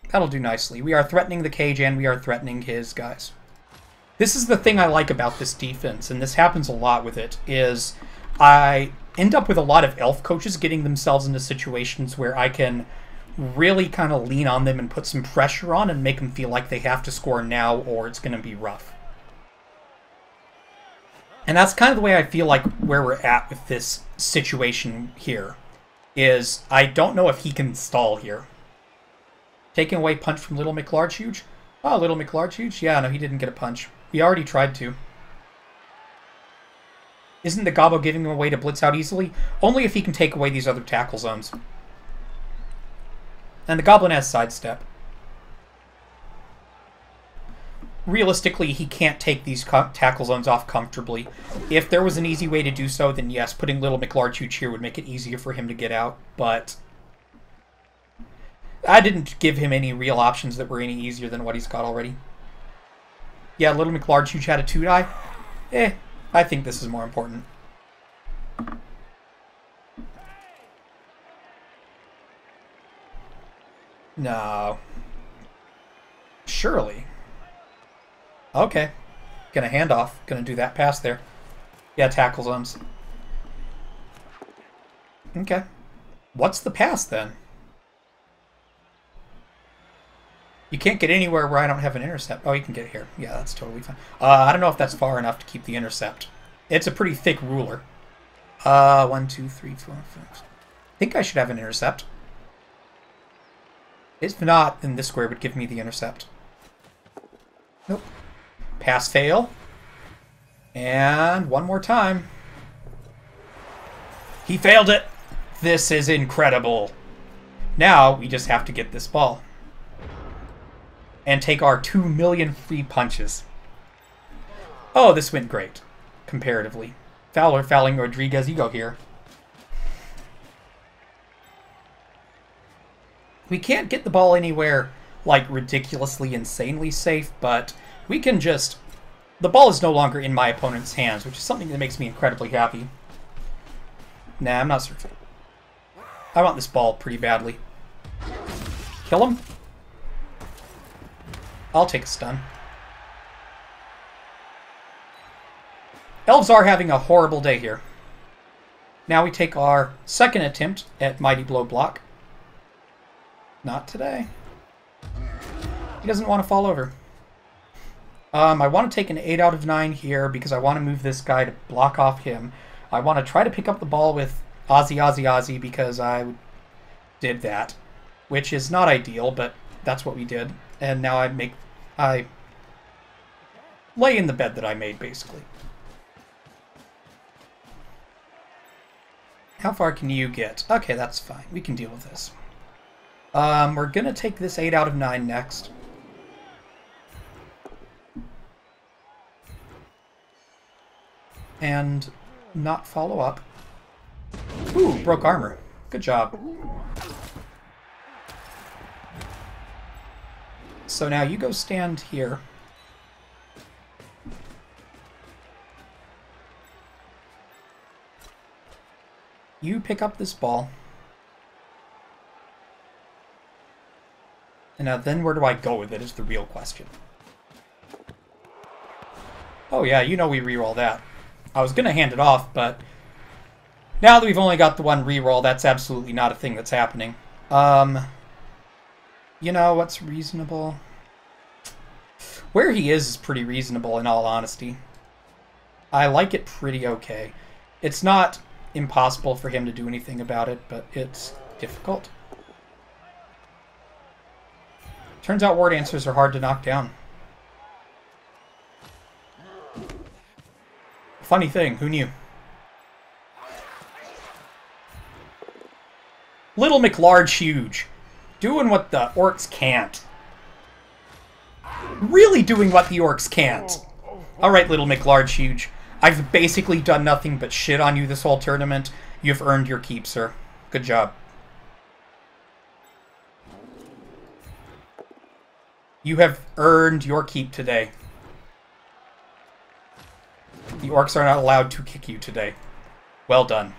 That'll do nicely. We are threatening the cage and we are threatening his guys. This is the thing I like about this defense, and this happens a lot with it, is I end up with a lot of elf coaches getting themselves into situations where I can really kind of lean on them and put some pressure on and make them feel like they have to score now or it's going to be rough. And that's kind of the way I feel like where we're at with this situation here, is I don't know if he can stall here. Taking away punch from Little McLarge. Oh, Little McLarge. Yeah, no, he didn't get a punch. We already tried to. Isn't the Gobbo giving him a way to blitz out easily? Only if he can take away these other tackle zones. And the Goblin has sidestep. Realistically, he can't take these tackle zones off comfortably. If there was an easy way to do so, then yes, putting Little McLarge here would make it easier for him to get out, but I didn't give him any real options that were any easier than what he's got already. Yeah, Little McLarge had a 2-die. I think this is more important. No. Surely. Okay. Gonna hand off. Gonna do that pass there. Yeah, tackle zones. Okay. What's the pass then? You can't get anywhere where I don't have an intercept. Oh, you can get here. Yeah, that's totally fine. I don't know if that's far enough to keep the intercept. It's a pretty thick ruler. 1, 2, 3, 4, 5. I think I should have an intercept. If not, then this square would give me the intercept. Nope. Pass fail. And one more time. He failed it. This is incredible. Now we just have to get this ball. And take our 2 million free punches. Oh, this went great. Comparatively. Fowler fouling Rodriguez. You go here. We can't get the ball anywhere like ridiculously, insanely safe, but we can just... The ball is no longer in my opponent's hands, which is something that makes me incredibly happy. Nah, I'm not certain. I want this ball pretty badly. Kill him? I'll take a stun. Elves are having a horrible day here. Now we take our second attempt at Mighty Blow block. Not today. He doesn't want to fall over. I want to take an 8 out of 9 here because I want to move this guy to block off him. I want to try to pick up the ball with Ozzy because I did that. Which is not ideal, but that's what we did. And now I lay in the bed that I made, basically. How far can you get? Okay, that's fine. We can deal with this. We're going to take this 8 out of 9 next. And not follow up. Ooh, broke armor. Good job. So now you go stand here. You pick up this ball. And now then where do I go with it is the real question. Oh yeah, you know we reroll that. I was going to hand it off, but now that we've only got the one reroll, that's absolutely not a thing that's happening. You know what's reasonable? Where he is pretty reasonable, in all honesty. I like it pretty okay. It's not impossible for him to do anything about it, but it's difficult. Turns out War Dancers are hard to knock down. Funny thing, who knew? Little McLarge Huge. Doing what the orcs can't. Really doing what the orcs can't. Alright, Little McLarge Huge. I've basically done nothing but shit on you this whole tournament. You've earned your keep, sir. Good job. You have earned your keep today. The orcs are not allowed to kick you today. Well done.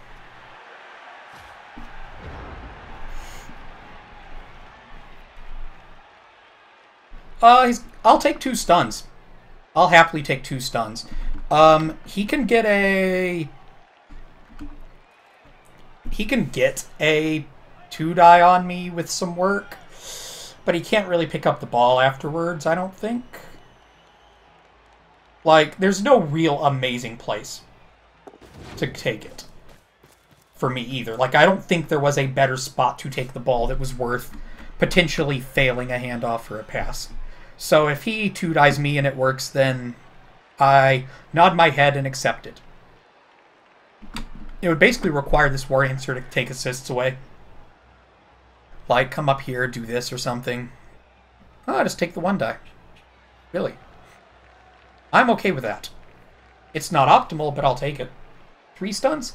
I'll take 2 stuns. I'll happily take 2 stuns. He can get a 2-die on me with some work, but he can't really pick up the ball afterwards, I don't think. Like, there's no real amazing place to take it for me either. Like, I don't think there was a better spot to take the ball that was worth potentially failing a handoff or a pass. So if he 2-dies me and it works, then I nod my head and accept it. It would basically require this War Dancer to take assists away. Like, come up here, do this or something. Oh, just take the 1-die. Really. I'm okay with that. It's not optimal, but I'll take it. 3 stuns?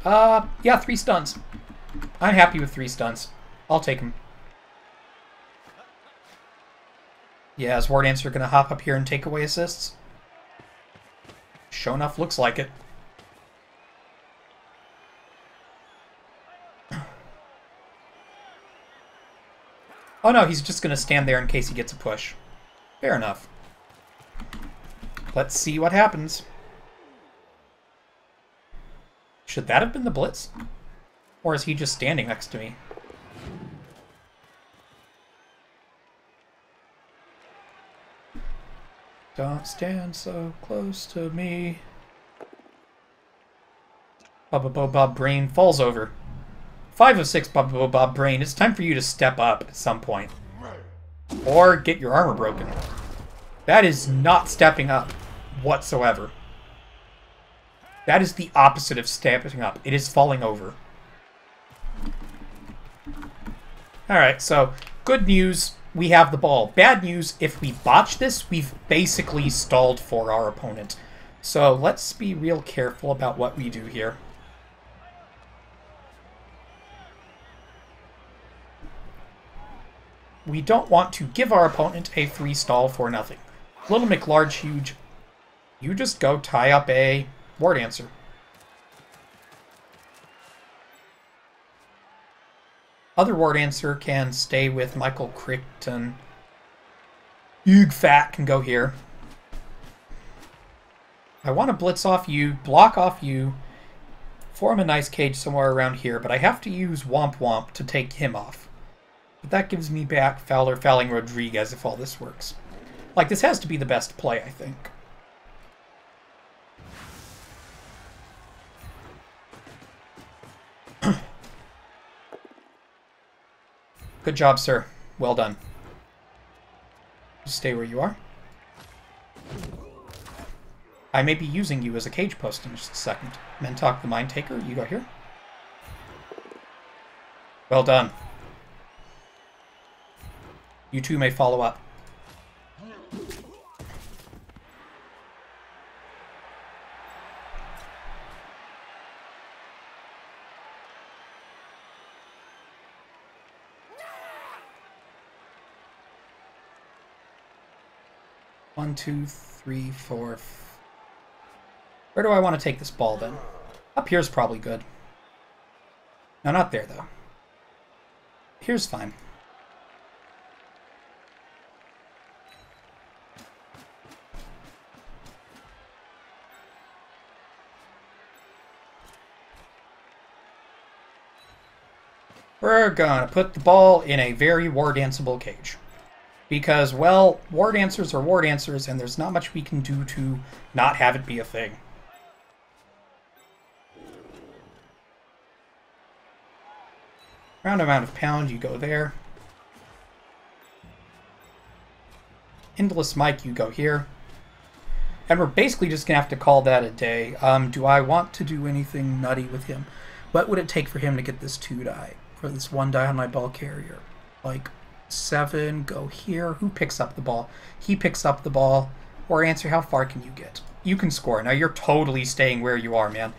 Yeah, 3 stuns. I'm happy with 3 stuns. I'll take them. Yeah, is War Dancer gonna hop up here and take away assists? Sure enough, looks like it. Oh no, he's just gonna stand there in case he gets a push. Fair enough. Let's see what happens. Should that have been the blitz? Or is he just standing next to me? Don't stand so close to me. Bubba Bo Bob Brain falls over. 5 of 6, Bubba Bo Bob Brain. It's time for you to step up at some point. Or get your armor broken. That is not stepping up whatsoever. That is the opposite of stepping up. It is falling over. Alright, so good news, we have the ball. Bad news, if we botch this, we've basically stalled for our opponent. So let's be real careful about what we do here. We don't want to give our opponent a free stall for nothing. Little McLarge Huge, you just go tie up a War Dancer. Other War Dancer can stay with Michael Crichton. Hugh Fat can go here. I want to blitz off you, block off you, form a nice cage somewhere around here, but I have to use Womp Womp to take him off. But that gives me back Fowler fouling Rodriguez if all this works. Like, this has to be the best play, I think. Good job, sir. Well done. Just stay where you are. I may be using you as a cage post in just a second. Mentok the Mind Taker, you go here. Well done. You two may follow up. One, two, three, four. Where do I want to take this ball then? Up here's probably good. No, not there though. Here's fine. We're gonna put the ball in a very War Danceable cage. Because, well, War Dancers are War Dancers, and there's not much we can do to not have it be a thing. Round amount of pound, you go there. Endless Mike, you go here. And we're basically just going to have to call that a day. Do I want to do anything nutty with him? What would it take for him to get this 2 die? Or this 1 die on my ball carrier? Like 7, go here. Who picks up the ball? He picks up the ball. Or answer, how far can you get? You can score. Now you're totally staying where you are, man.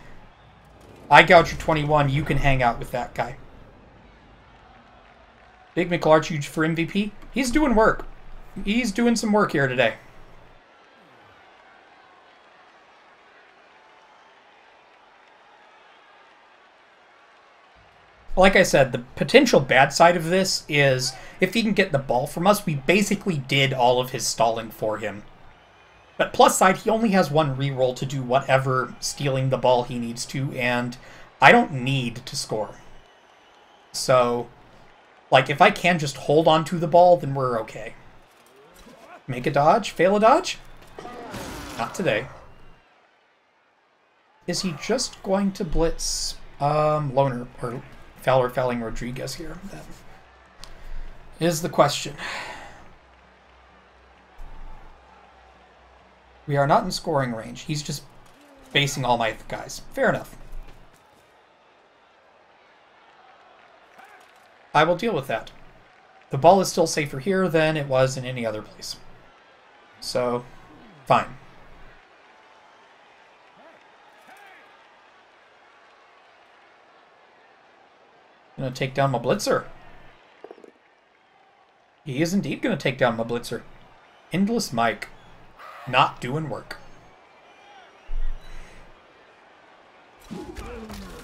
I gouge you 21. You can hang out with that guy. Big McLarge for MVP. He's doing work. He's doing some work here today. Like I said, the potential bad side of this is if he can get the ball from us, we basically did all of his stalling for him. But plus side, he only has 1 reroll to do whatever stealing the ball he needs to, and I don't need to score. So, like, if I can just hold on to the ball, then we're okay. Make a dodge? Fail a dodge? Not today. Is he just going to blitz Loner, or Fowler fouling Rodriguez here? That is the question. We are not in scoring range. He's just basing all my guys. Fair enough. I will deal with that. The ball is still safer here than it was in any other place. So, fine. Gonna take down my blitzer. He is indeed gonna take down my blitzer. Endless Mike. Not doing work.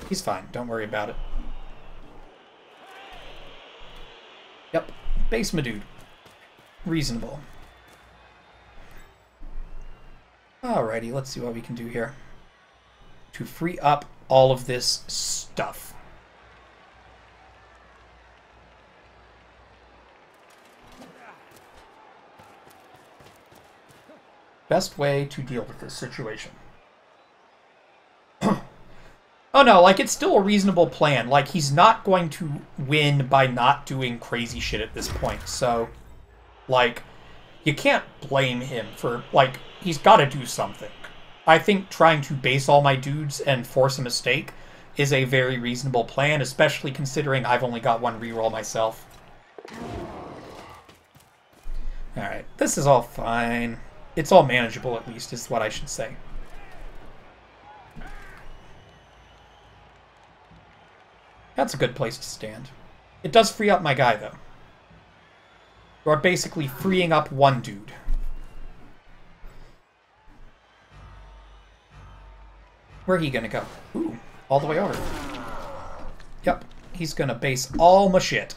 He's fine. Don't worry about it. Yep. Base my dude. Reasonable. Alrighty, let's see what we can do here. To free up all of this stuff. Best way to deal with this situation. Oh no, like, it's still a reasonable plan. Like, he's not going to win by not doing crazy shit at this point. So, like, you can't blame him for, like, he's got to do something. I think trying to base all my dudes and force a mistake is a very reasonable plan, especially considering I've only got 1 reroll myself. Alright, this is all fine. It's all manageable, at least, is what I should say. That's a good place to stand. It does free up my guy, though. You are basically freeing up 1 dude. Where are he gonna go? Ooh, all the way over. Yep, he's gonna base all my shit.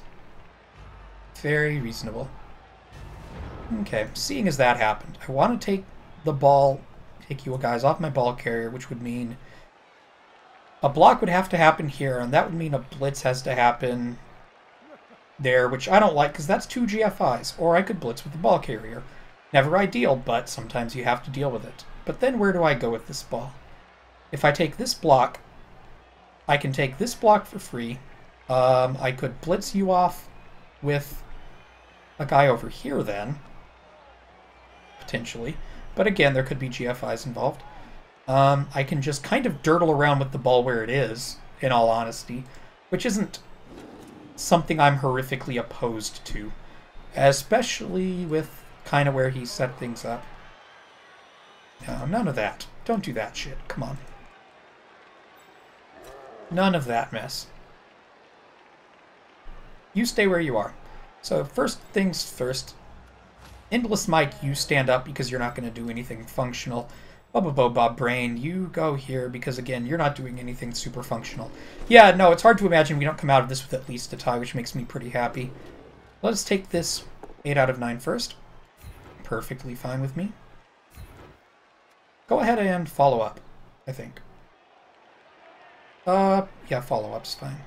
Very reasonable. Okay, seeing as that happened, I want to take the ball, take you guys off my ball carrier, which would mean a block would have to happen here, and that would mean a blitz has to happen there, which I don't like because that's 2 GFIs, or I could blitz with the ball carrier. Never ideal, but sometimes you have to deal with it. But then where do I go with this ball? If I take this block, I can take this block for free. I could blitz you off with a guy over here then. Potentially. But again, there could be GFIs involved. I can just kind of dirtle around with the ball where it is, in all honesty, which isn't something I'm horrifically opposed to, especially with kind of where he set things up. No, none of that. Don't do that shit. Come on. None of that mess. You stay where you are. So first things first. Endless Mike, you stand up because you're not going to do anything functional. Bob Brain, you go here because, again, you're not doing anything super functional. Yeah, no, it's hard to imagine we don't come out of this with at least a tie, which makes me pretty happy. Let's take this 8 out of 9 first. Perfectly fine with me. Go ahead and follow up, I think. Yeah, follow-up's fine.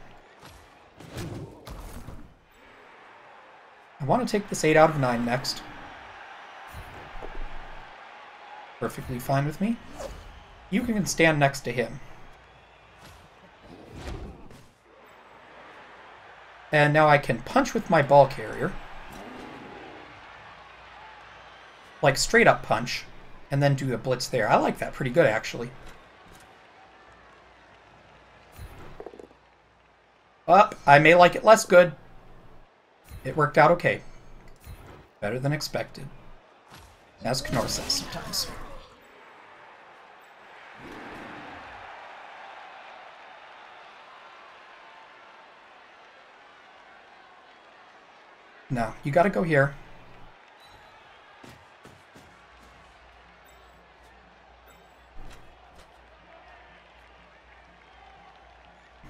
I want to take this 8 out of 9 next. Perfectly fine with me. You can stand next to him. And now I can punch with my ball carrier. Like, straight up punch. And then do the blitz there. I like that pretty good, actually. Up. I may like it less good. It worked out okay. Better than expected. As Knorr says sometimes. No, you gotta go here.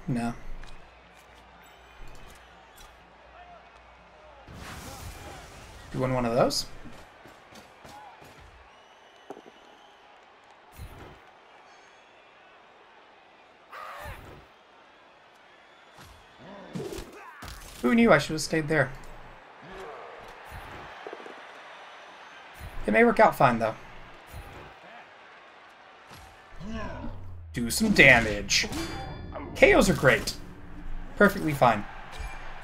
No. Doing one of those. Who knew I should have stayed there? It may work out fine, though. Do some damage. KOs are great. Perfectly fine.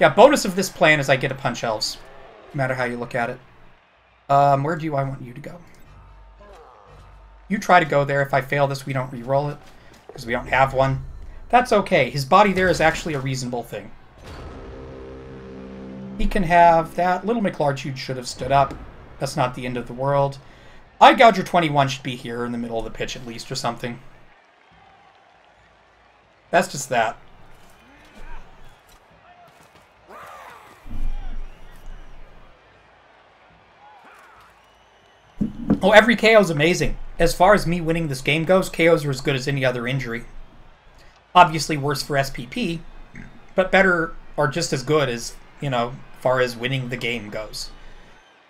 Yeah, bonus of this plan is I get to punch elves. No matter how you look at it. Where do I want you to go? You try to go there. If I fail this, we don't re-roll it. Because we don't have one. That's okay. His body there is actually a reasonable thing. He can have that. Little McLarge should have stood up. That's not the end of the world. Eye Gouger 21 should be here in the middle of the pitch at least or something. That's just that. Oh, every KO is amazing. As far as me winning this game goes, KOs are as good as any other injury. Obviously worse for SPP, but better or just as good as, you know, far as winning the game goes.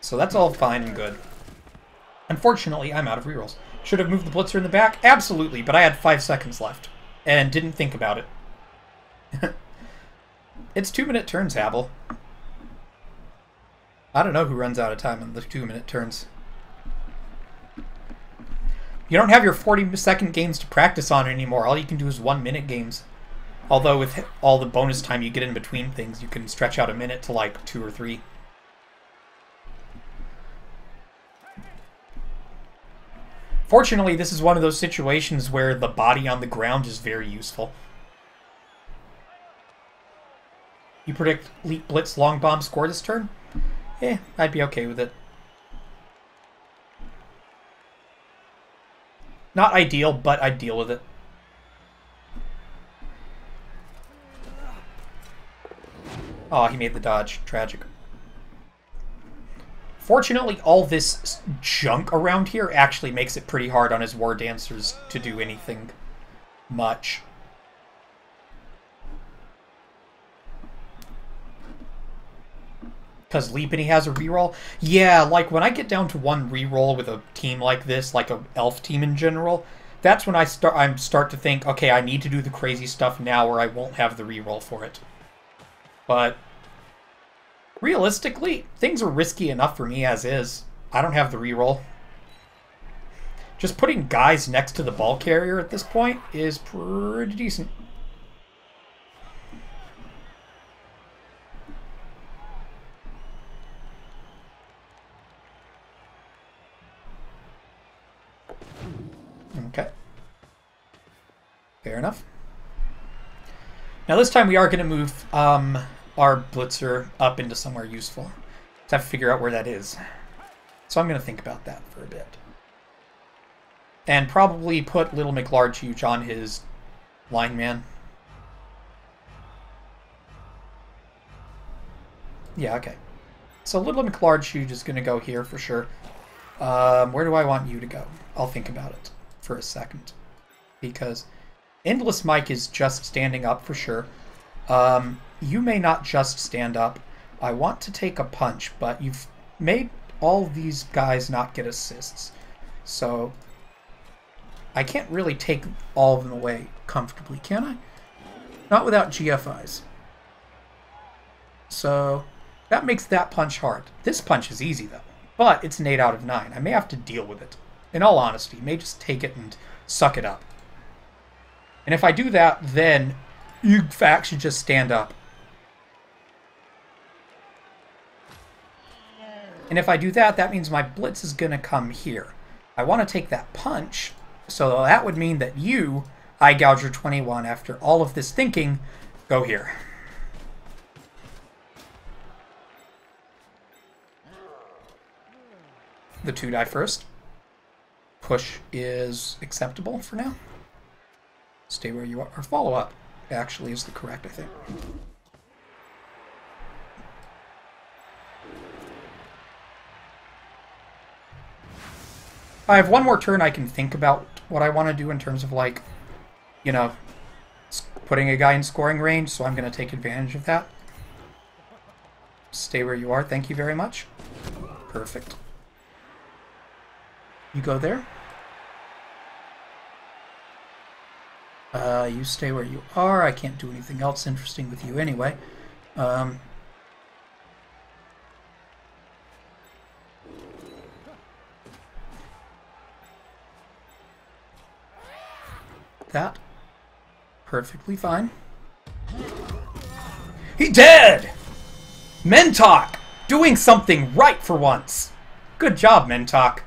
So that's all fine and good. Unfortunately, I'm out of rerolls. Should have moved the blitzer in the back? Absolutely, but I had 5 seconds left. And didn't think about it. It's 2-minute turns, Habel. I don't know who runs out of time on the 2-minute turns. You don't have your 40-second games to practice on anymore. All you can do is 1-minute games. Although with all the bonus time you get in between things, you can stretch out a minute to like 2 or 3. Fortunately, this is one of those situations where the body on the ground is very useful. You predict Leap Blitz Long Bomb score this turn? I'd be okay with it. Not ideal, but I'd deal with it. Oh, he made the dodge. Tragic. Fortunately, all this junk around here actually makes it pretty hard on his War Dancers to do anything much. Because Leapany has a reroll? Yeah, like when I get down to one reroll with a team like this, like an elf team in general, that's when I start to think, okay, I need to do the crazy stuff now or I won't have the reroll for it. But realistically, things are risky enough for me as is. I don't have the reroll. Just putting guys next to the ball carrier at this point is pretty decent. Okay. Fair enough. Now this time we are going to move our blitzer up into somewhere useful. Just have to figure out where that is. So I'm going to think about that for a bit. And probably put Little McLarge on his lineman. Yeah, okay. So Little McLarge is going to go here for sure. Where do I want you to go? I'll think about it for a second. Because Endless Mike is just standing up for sure. You may not just stand up. I want to take a punch, but you've made all these guys not get assists. So I can't really take all of them away comfortably, can I? Not without GFIs. So that makes that punch hard. This punch is easy, though. But it's an 8 out of 9. I may have to deal with it. In all honesty, I may just take it and suck it up. And if I do that, then Ugfax should just stand up. And if I do that, that means my blitz is going to come here. I want to take that punch, so that would mean that you, Eye Gouger 21, after all of this thinking, go here. The 2-die first. Push is acceptable for now. Stay where you are. Or follow up actually is the correct, I think. I have one more turn I can think about what I want to do in terms of, like, you know, putting a guy in scoring range, so I'm going to take advantage of that. Stay where you are. Thank you very much. Perfect. You go there. You stay where you are. I can't do anything else interesting with you anyway. That. Perfectly fine. He dead! Mentok! Doing something right for once! Good job, Mentok.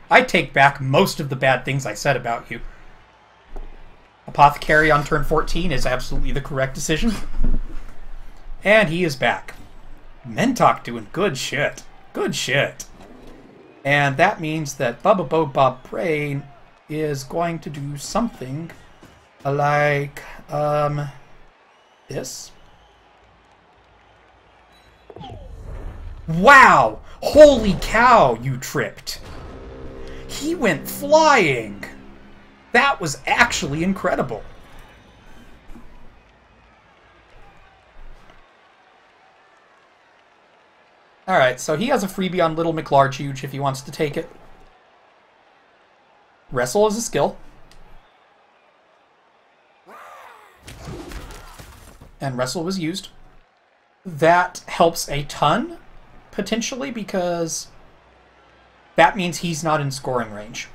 I take back most of the bad things I said about you. Apothecary on turn 14 is absolutely the correct decision. And he is back. Mentok doing good shit. Good shit. And that means that Bubba Bo Bob Brain is going to do something like this. Wow! Holy cow, you tripped. He went flying. That was actually incredible. Alright, so he has a freebie on Little McLarge Huge if he wants to take it. Wrestle is a skill. And Wrestle was used. That helps a ton, potentially, because that means he's not in scoring range.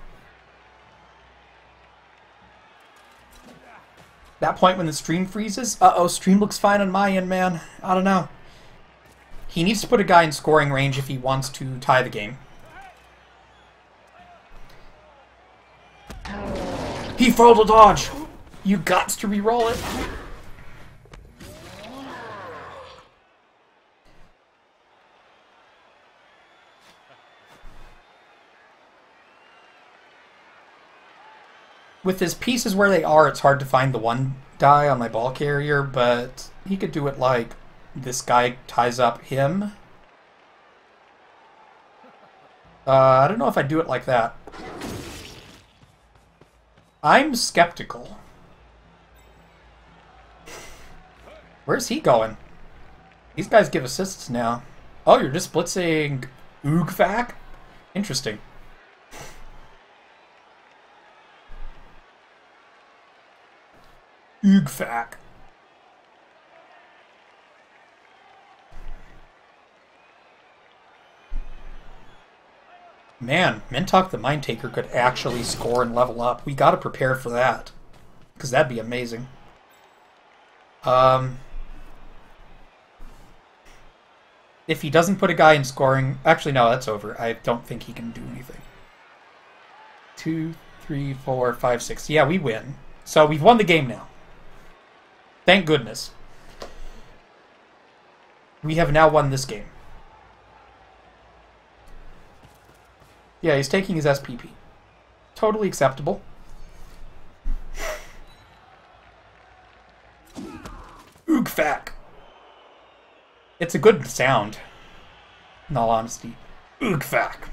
That point when the stream freezes? Uh-oh, stream looks fine on my end, man. I don't know. He needs to put a guy in scoring range if he wants to tie the game. He failed a dodge! You got to re-roll it. With his pieces where they are, it's hard to find the one die on my ball carrier, but he could do it like this guy ties up him. I don't know if I'd do it like that. I'm skeptical. Where's he going? These guys give assists now. Oh, you're just blitzing Oogvac? Interesting. Oogvac. Man, Mentok the Mind Taker could actually score and level up. We gotta prepare for that. Because that'd be amazing. If he doesn't put a guy in scoring... Actually, no, that's over. I don't think he can do anything. 2, 3, 4, 5, 6. Yeah, we win. So we've won the game now. Thank goodness. We have now won this game. Yeah, he's taking his SPP. Totally acceptable. Oogfac. It's a good sound, in all honesty. Oogfac.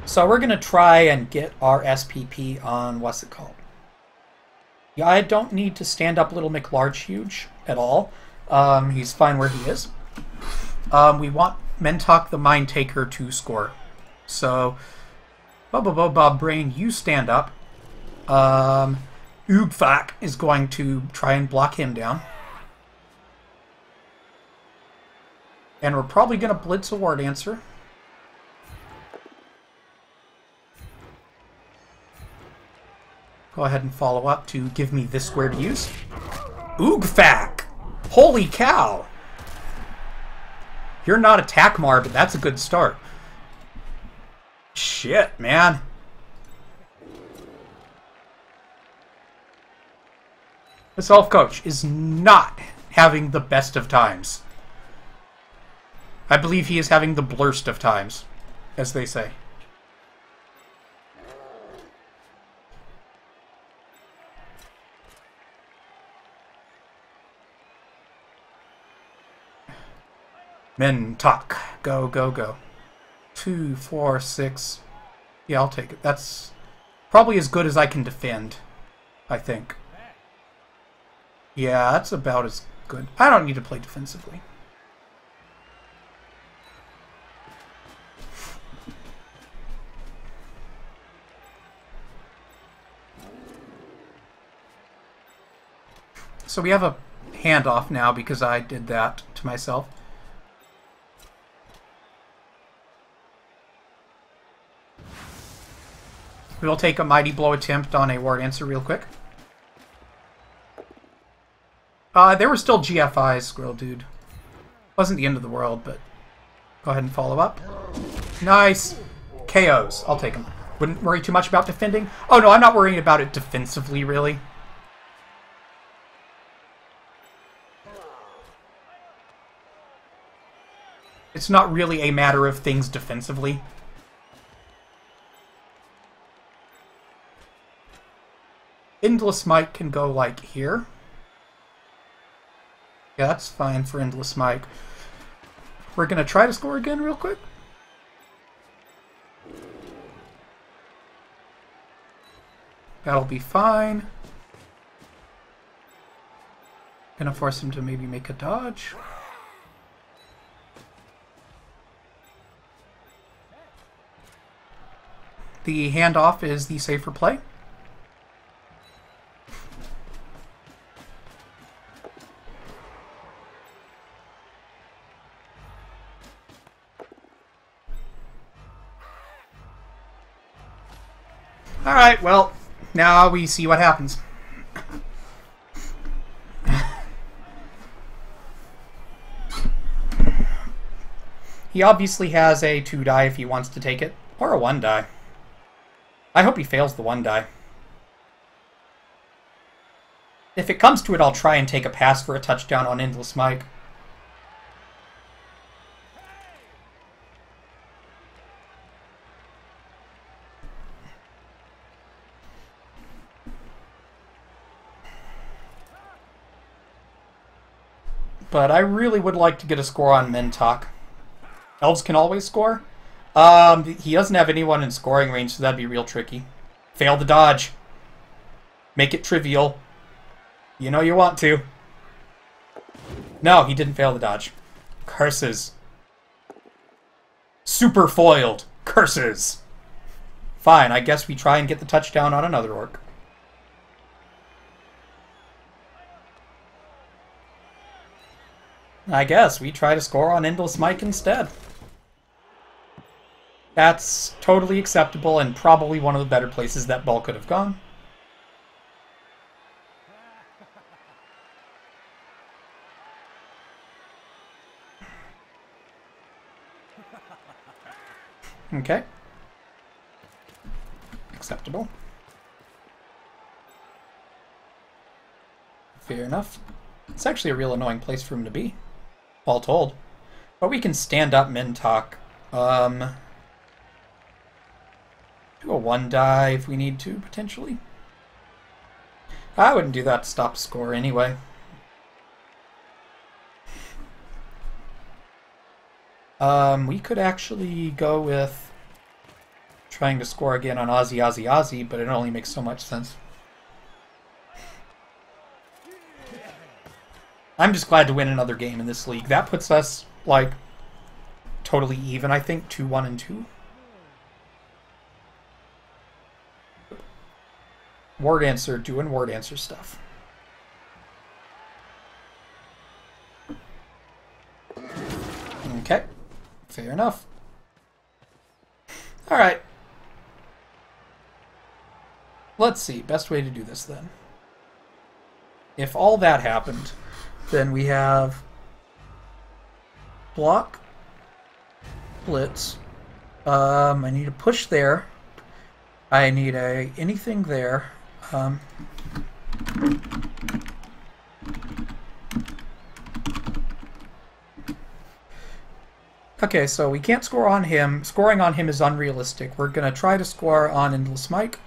So we're going to try and get our SPP on, what's it called? Yeah, I don't need to stand up Little McLarge Huge at all. He's fine where he is. We want Mentok the Mind Taker to score. So, Bob Brain, you stand up. Oogfac is going to try and block him down. And we're probably going to blitz a War Dancer. Go ahead and follow up to give me this square to use. Oogfac! Holy cow! You're not attack Mar, but that's a good start. Shit, man. This elf coach is not having the best of times. I believe he is having the blurst of times, as they say. Men talk. Go, go, go. 2, 4, 6. Yeah, I'll take it. That's probably as good as I can defend, I think. Yeah, that's about as good. I don't need to play defensively. So we have a handoff now because I did that to myself. We'll take a Mighty Blow attempt on a Ward Answer real quick. There were still GFIs, Squirrel Dude. Wasn't the end of the world, but go ahead and follow up. Nice! KOs. I'll take them. Wouldn't worry too much about defending. Oh no, I'm not worrying about it defensively, really. It's not really a matter of things defensively. Endless Mike can go, like, here. Yeah, that's fine for Endless Mike. We're going to try to score again real quick. That'll be fine. Gonna force him to maybe make a dodge. The handoff is the safer play. Alright, well, now we see what happens. He obviously has a 2 die if he wants to take it, or a 1 die. I hope he fails the 1 die. If it comes to it, I'll try and take a pass for a touchdown on Endless Mike. But I really would like to get a score on Mentok. Elves can always score. He doesn't have anyone in scoring range, so that'd be real tricky. Fail the dodge. Make it trivial. You know you want to. No, he didn't fail the dodge. Curses. Super foiled. Curses. Fine, I guess we try and get the touchdown on another orc. I guess we try to score on Endless Mike instead. That's totally acceptable and probably one of the better places that ball could have gone. Okay. Acceptable. Fair enough. It's actually a real annoying place for him to be, all told. But we can stand up Mentok. Do a 1 die if we need to, potentially. I wouldn't do that to stop the score anyway. We could actually go with trying to score again on Ozzy, but it only makes so much sense. I'm just glad to win another game in this league. That puts us, like, totally even, I think. 2-1 and 2. Word answer, doing word answer stuff. Okay. Fair enough. Alright. Let's see. Best way to do this, then. If all that happened, then we have block, splits. I need a push there. I need a anything there. Okay, so we can't score on him. Scoring on him is unrealistic. We're going to try to score on Endless Mike.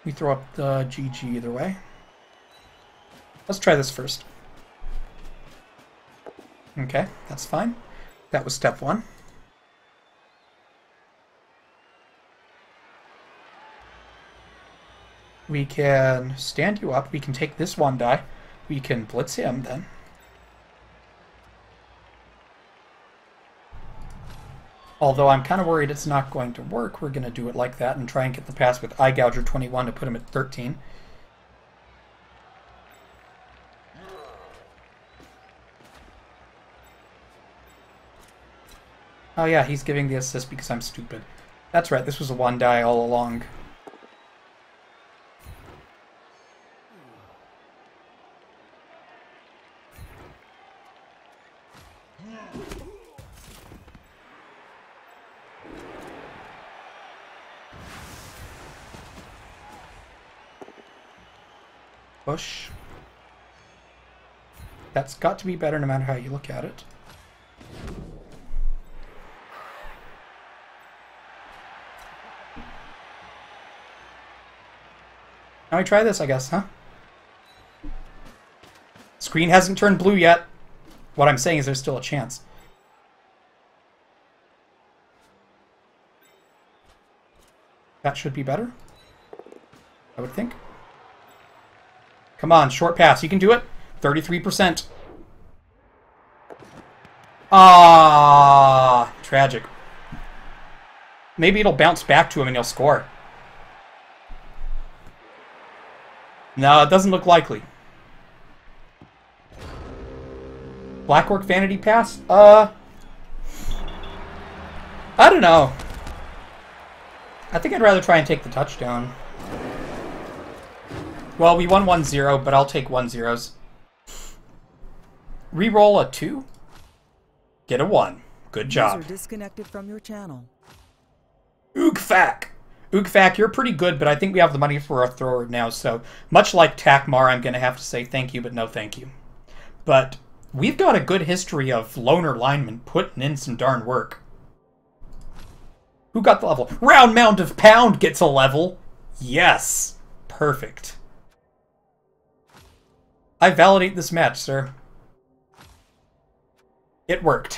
We throw up the GG either way. Let's try this first. Okay, that's fine. That was step one. We can stand you up. We can take this one die. We can blitz him then. Although I'm kind of worried it's not going to work. We're going to do it like that and try and get the pass with Eye Gouger 21 to put him at 13. Oh yeah, he's giving the assist because I'm stupid. That's right, this was a one die all along. Push. That's got to be better no matter how you look at it. Now we try this, I guess, huh? Screen hasn't turned blue yet. What I'm saying is there's still a chance. That should be better, I would think. Come on, short pass. You can do it. 33%. Ah, tragic. Maybe it'll bounce back to him and he'll score. No, it doesn't look likely. Black Orc Vanity Pass? I don't know. I think I'd rather try and take the touchdown. Well, we won 1-0, but I'll take 1-0s. Reroll a 2. Get a 1. Good job. User disconnected from your channel. Oogfak! Oogfak, you're pretty good, but I think we have the money for a thrower now, so much like Takmar, I'm going to have to say thank you, but no thank you. But we've got a good history of loner linemen putting in some darn work. Who got the level? Round Mound of Pound gets a level. Yes. Perfect. I validate this match, sir. It worked.